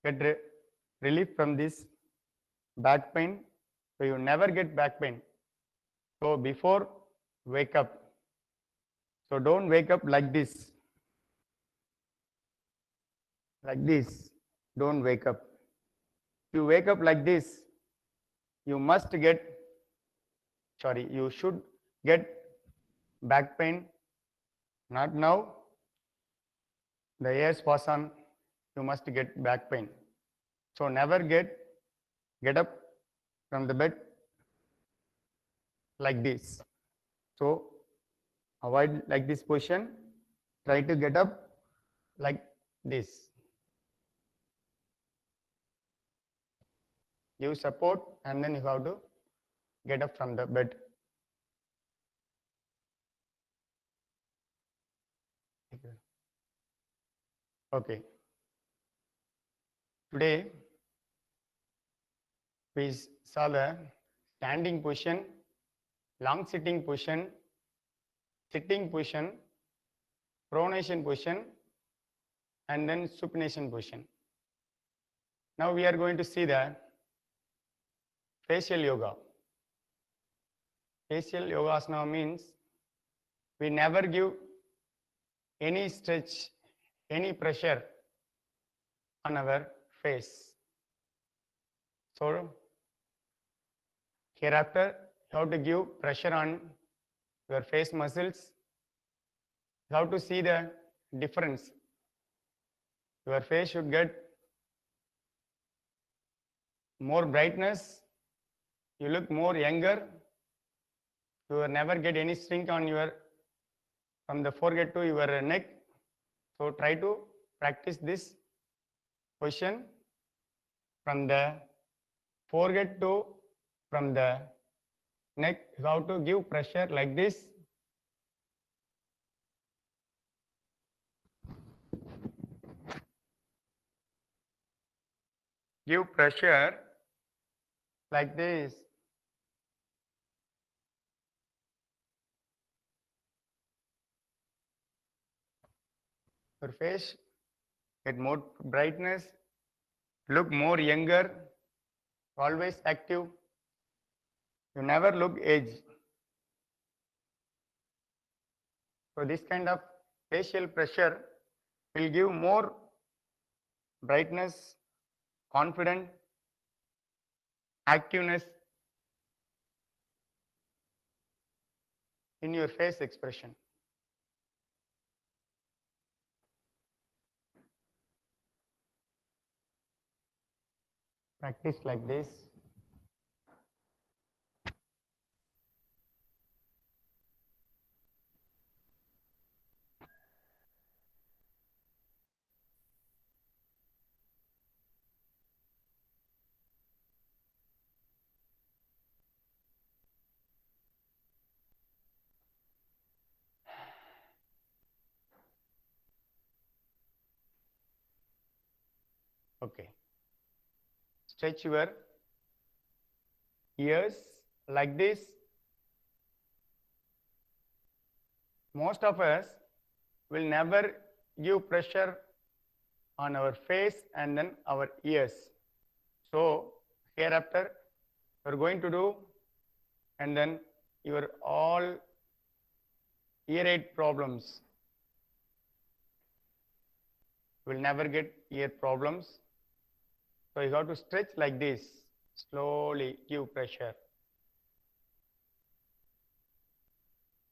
get relief from this back pain. So you never get back pain. So before wake up, so don't wake up like this. Like this, don't wake up. If you wake up like this, you must get, you should get back pain. Not now. The years pass on, you must get back pain. So never get up from the bed like this. So avoid like this position. Try to get up like this. Give support and then you have to get up from the bed. Okay. Today, we saw the standing position, long sitting position, pronation position, and then supination position. Now we are going to see the facial yoga. Facial yogasana means we never give any stretch, any pressure on our face. So hereafter, you have to give pressure on your face muscles. You have to see the difference. Your face should get more brightness. You look more younger. You will never get any shrink on your from the forehead to your neck. So try to practice this position from the forehead to from the neck. You have to give pressure like this. Give pressure like this. Your face get more brightness, look more younger, always active. You never look aged. So this kind of facial pressure will give more brightness, confidence, activeness in your face expression. Practice like this. Okay. Stretch your ears like this. Most of us will never give pressure on our face and then our ears. So hereafter we are going to do, and then your all ear aid problems will never get ear problems. So you have to stretch like this, slowly give pressure.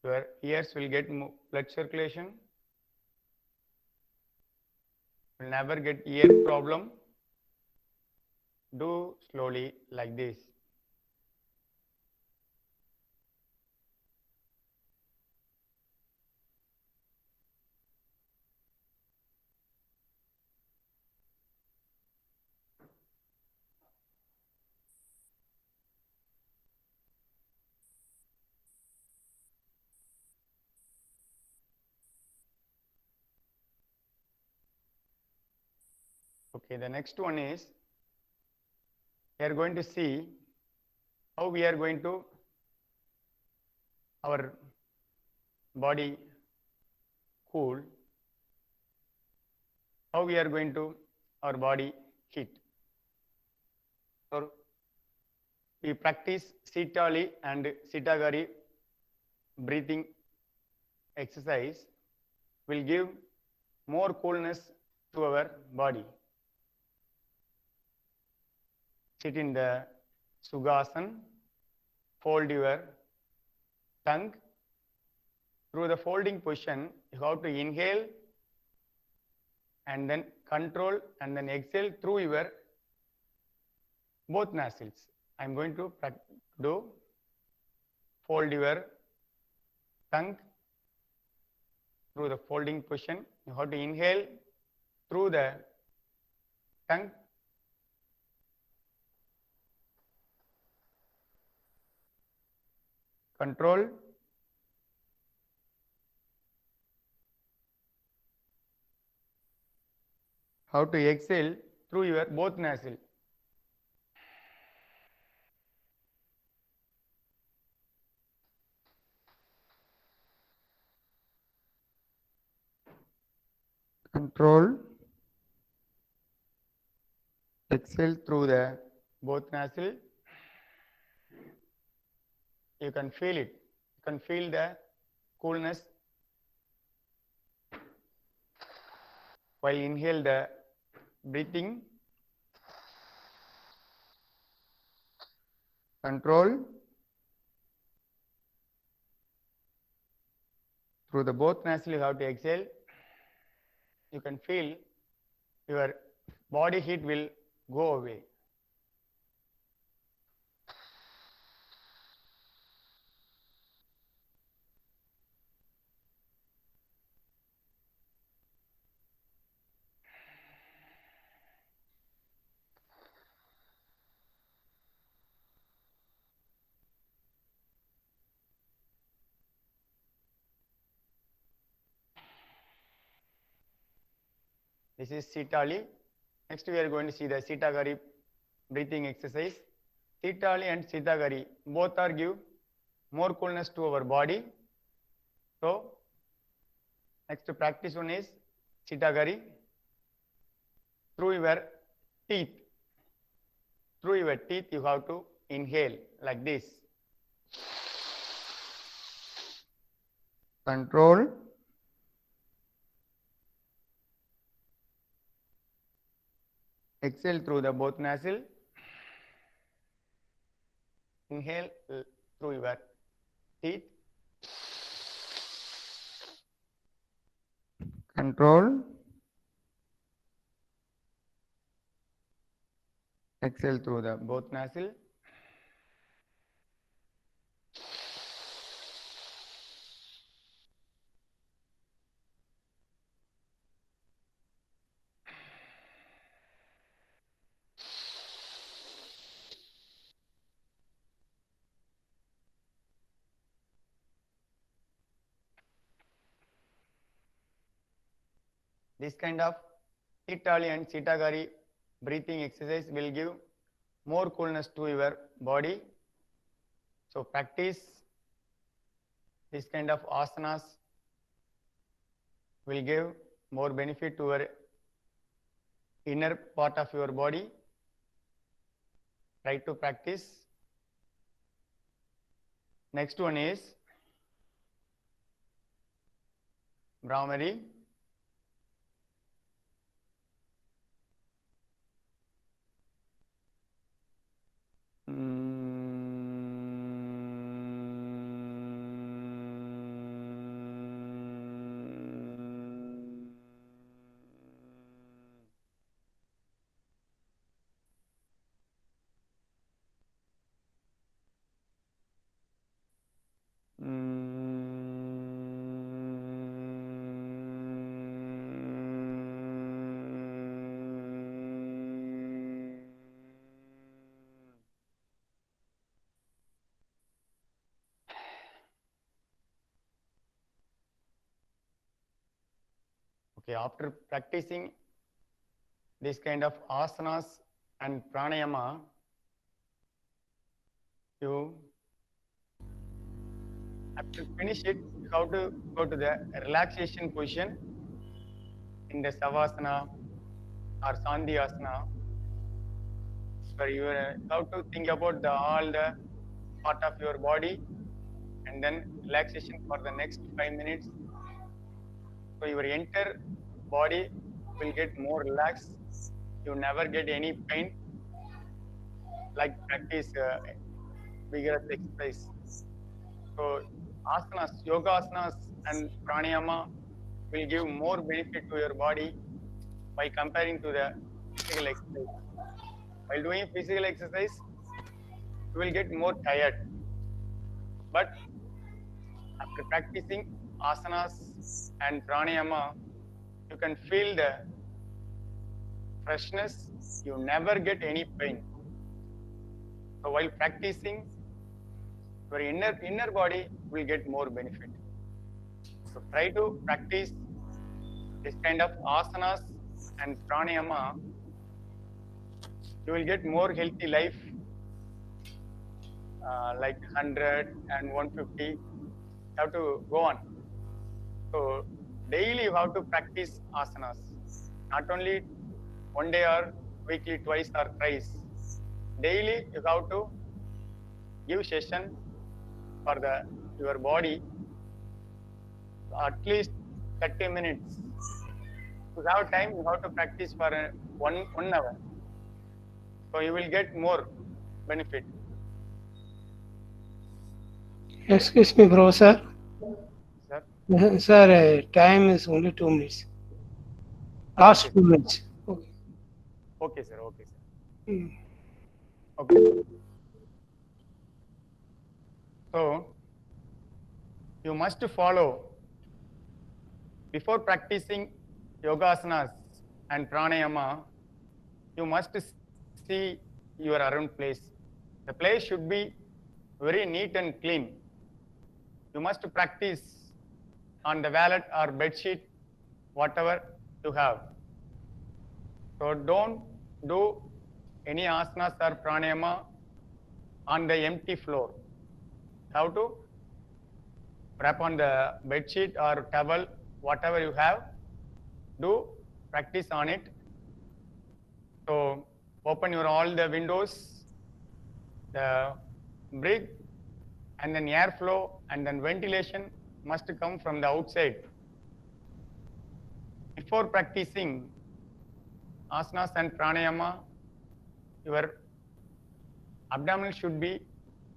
Your ears will get blood circulation, will never get ear problem. Do slowly like this. Okay, the next one is we are going to see how we are going to our body cool, how we are going to our body heat. So we practice Sitali and Sitagari breathing exercise will give more coolness to our body. Sit in the Sugasan, fold your tongue. Through the folding position, you have to inhale and then control and then exhale through your both nostrils. I am going to do fold your tongue through the folding position. You have to inhale through the tongue. Control. How to exhale through your both nostril. Control. Exhale through the both nostril. You can feel it. You can feel the coolness. While inhale the breathing. Control. Through the both nostril you have to exhale. You can feel your body heat will go away. This is Sitali. Next we are going to see the Sitagari breathing exercise. Sitali and Sitagari both are give more coolness to our body. So next practice one is Sitagari. Through your teeth. Through your teeth you have to inhale like this. Control. Exhale through the both nostril. Inhale through your teeth. Control. Exhale through the both nostril. This kind of Sitali and Sitagari breathing exercise will give more coolness to your body. So practice this kind of asanas will give more benefit to your inner part of your body. Try to practice. Next one is Brahmari. Okay, after practicing this kind of asanas and pranayama, you after finish it, you have to go to the relaxation position in the Savasana or Sandhyasana, where you have to think about all the part of your body and then relaxation for the next 5 minutes. So your entire body will get more relaxed. You never get any pain like practice vigorous exercise. So asanas, yoga asanas and pranayama will give more benefit to your body by comparing to the physical exercise. While doing physical exercise, you will get more tired. But after practicing asanas and pranayama, you can feel the freshness. You never get any pain. So while practicing, your inner body will get more benefit. So try to practice this kind of asanas and pranayama you will get more healthy life, like 100 and 150. You have to go on. So daily you have to practice asanas, not only one day or weekly, twice or thrice. Daily you have to give session for your body at least 30 minutes. If you have time, you have to practice for one hour. So you will get more benefit. Excuse me, Professor. Sir, Sir, time is only 2 minutes. Last Okay. 2 minutes. Okay. okay, sir. Okay, sir. Mm. Okay. So you must follow before practicing yoga asanas and pranayama. You must see your around place. The place should be very neat and clean. You must practice on the wallet or bed sheet, whatever you have. So don't do any asanas or pranayama on the empty floor. How to wrap on the bed sheet or towel, whatever you have, do practice on it. So open your all the windows, the breathe, and then airflow and then ventilation must come from the outside. Before practicing asanas and pranayama, your abdomen should be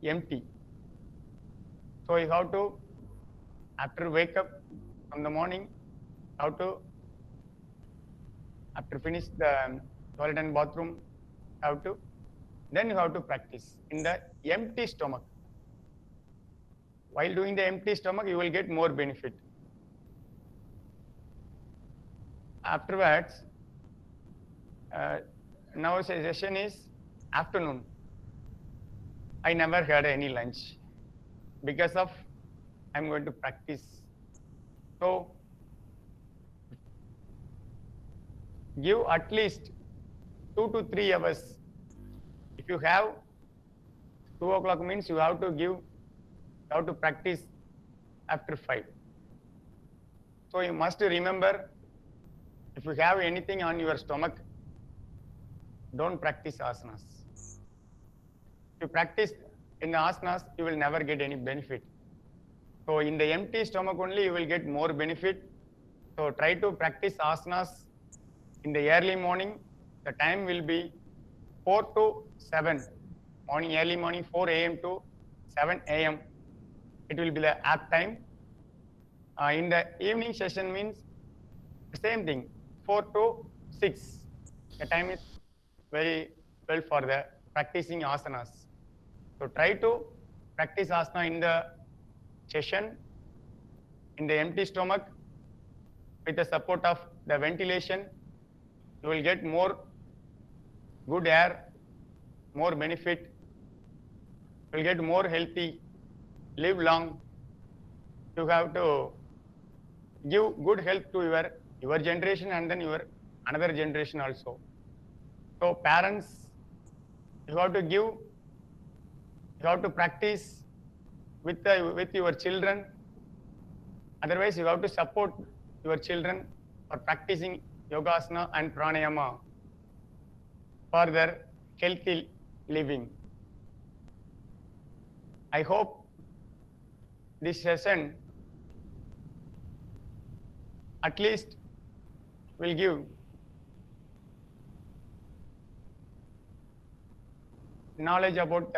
empty. So you have to, after wake up from the morning, how to, after finish the toilet and bathroom, then you have to practice in the empty stomach. While doing the empty stomach, you will get more benefit. Afterwards, now session is afternoon. I never had any lunch because of I'm going to practice. So give at least 2 to 3 hours. If you have 2 o'clock means you have to practice after 5. So you must remember, if you have anything on your stomach, don't practice asanas. If you practice in the asanas, you will never get any benefit. So in the empty stomach only you will get more benefit. So try to practice asanas in the early morning. The time will be 4 to 7 morning, early morning, 4 a.m. to 7 a.m. It will be the apt time. In the evening session means same thing, 4 to 6. The time is very well for the practicing asanas. So try to practice asana in the session, in the empty stomach, with the support of the ventilation. You will get more good air, more benefit. You will get more healthy, live long. You have to give good health to your generation and then your another generation also. So parents, you have to practice with your children. Otherwise, you have to support your children for practicing yogasana and pranayama for their healthy living. I hope this session at least will give knowledge about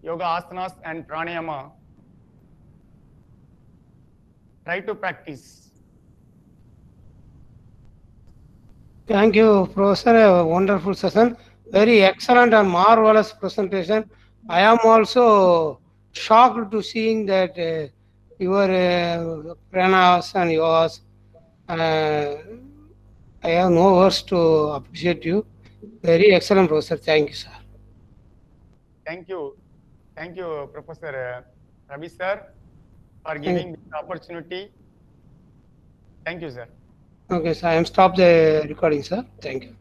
yoga asanas and pranayama. Try to practice. Thank you, Professor. A wonderful session. Very excellent and marvelous presentation. I am also shocked to seeing that your pranas and yogas. I have no words to appreciate you. Very excellent, Professor. Thank you, sir. Thank you, Professor Ravi sir, for giving this opportunity. Thank you, sir. Okay, sir. I am stop the recording, sir. Thank you.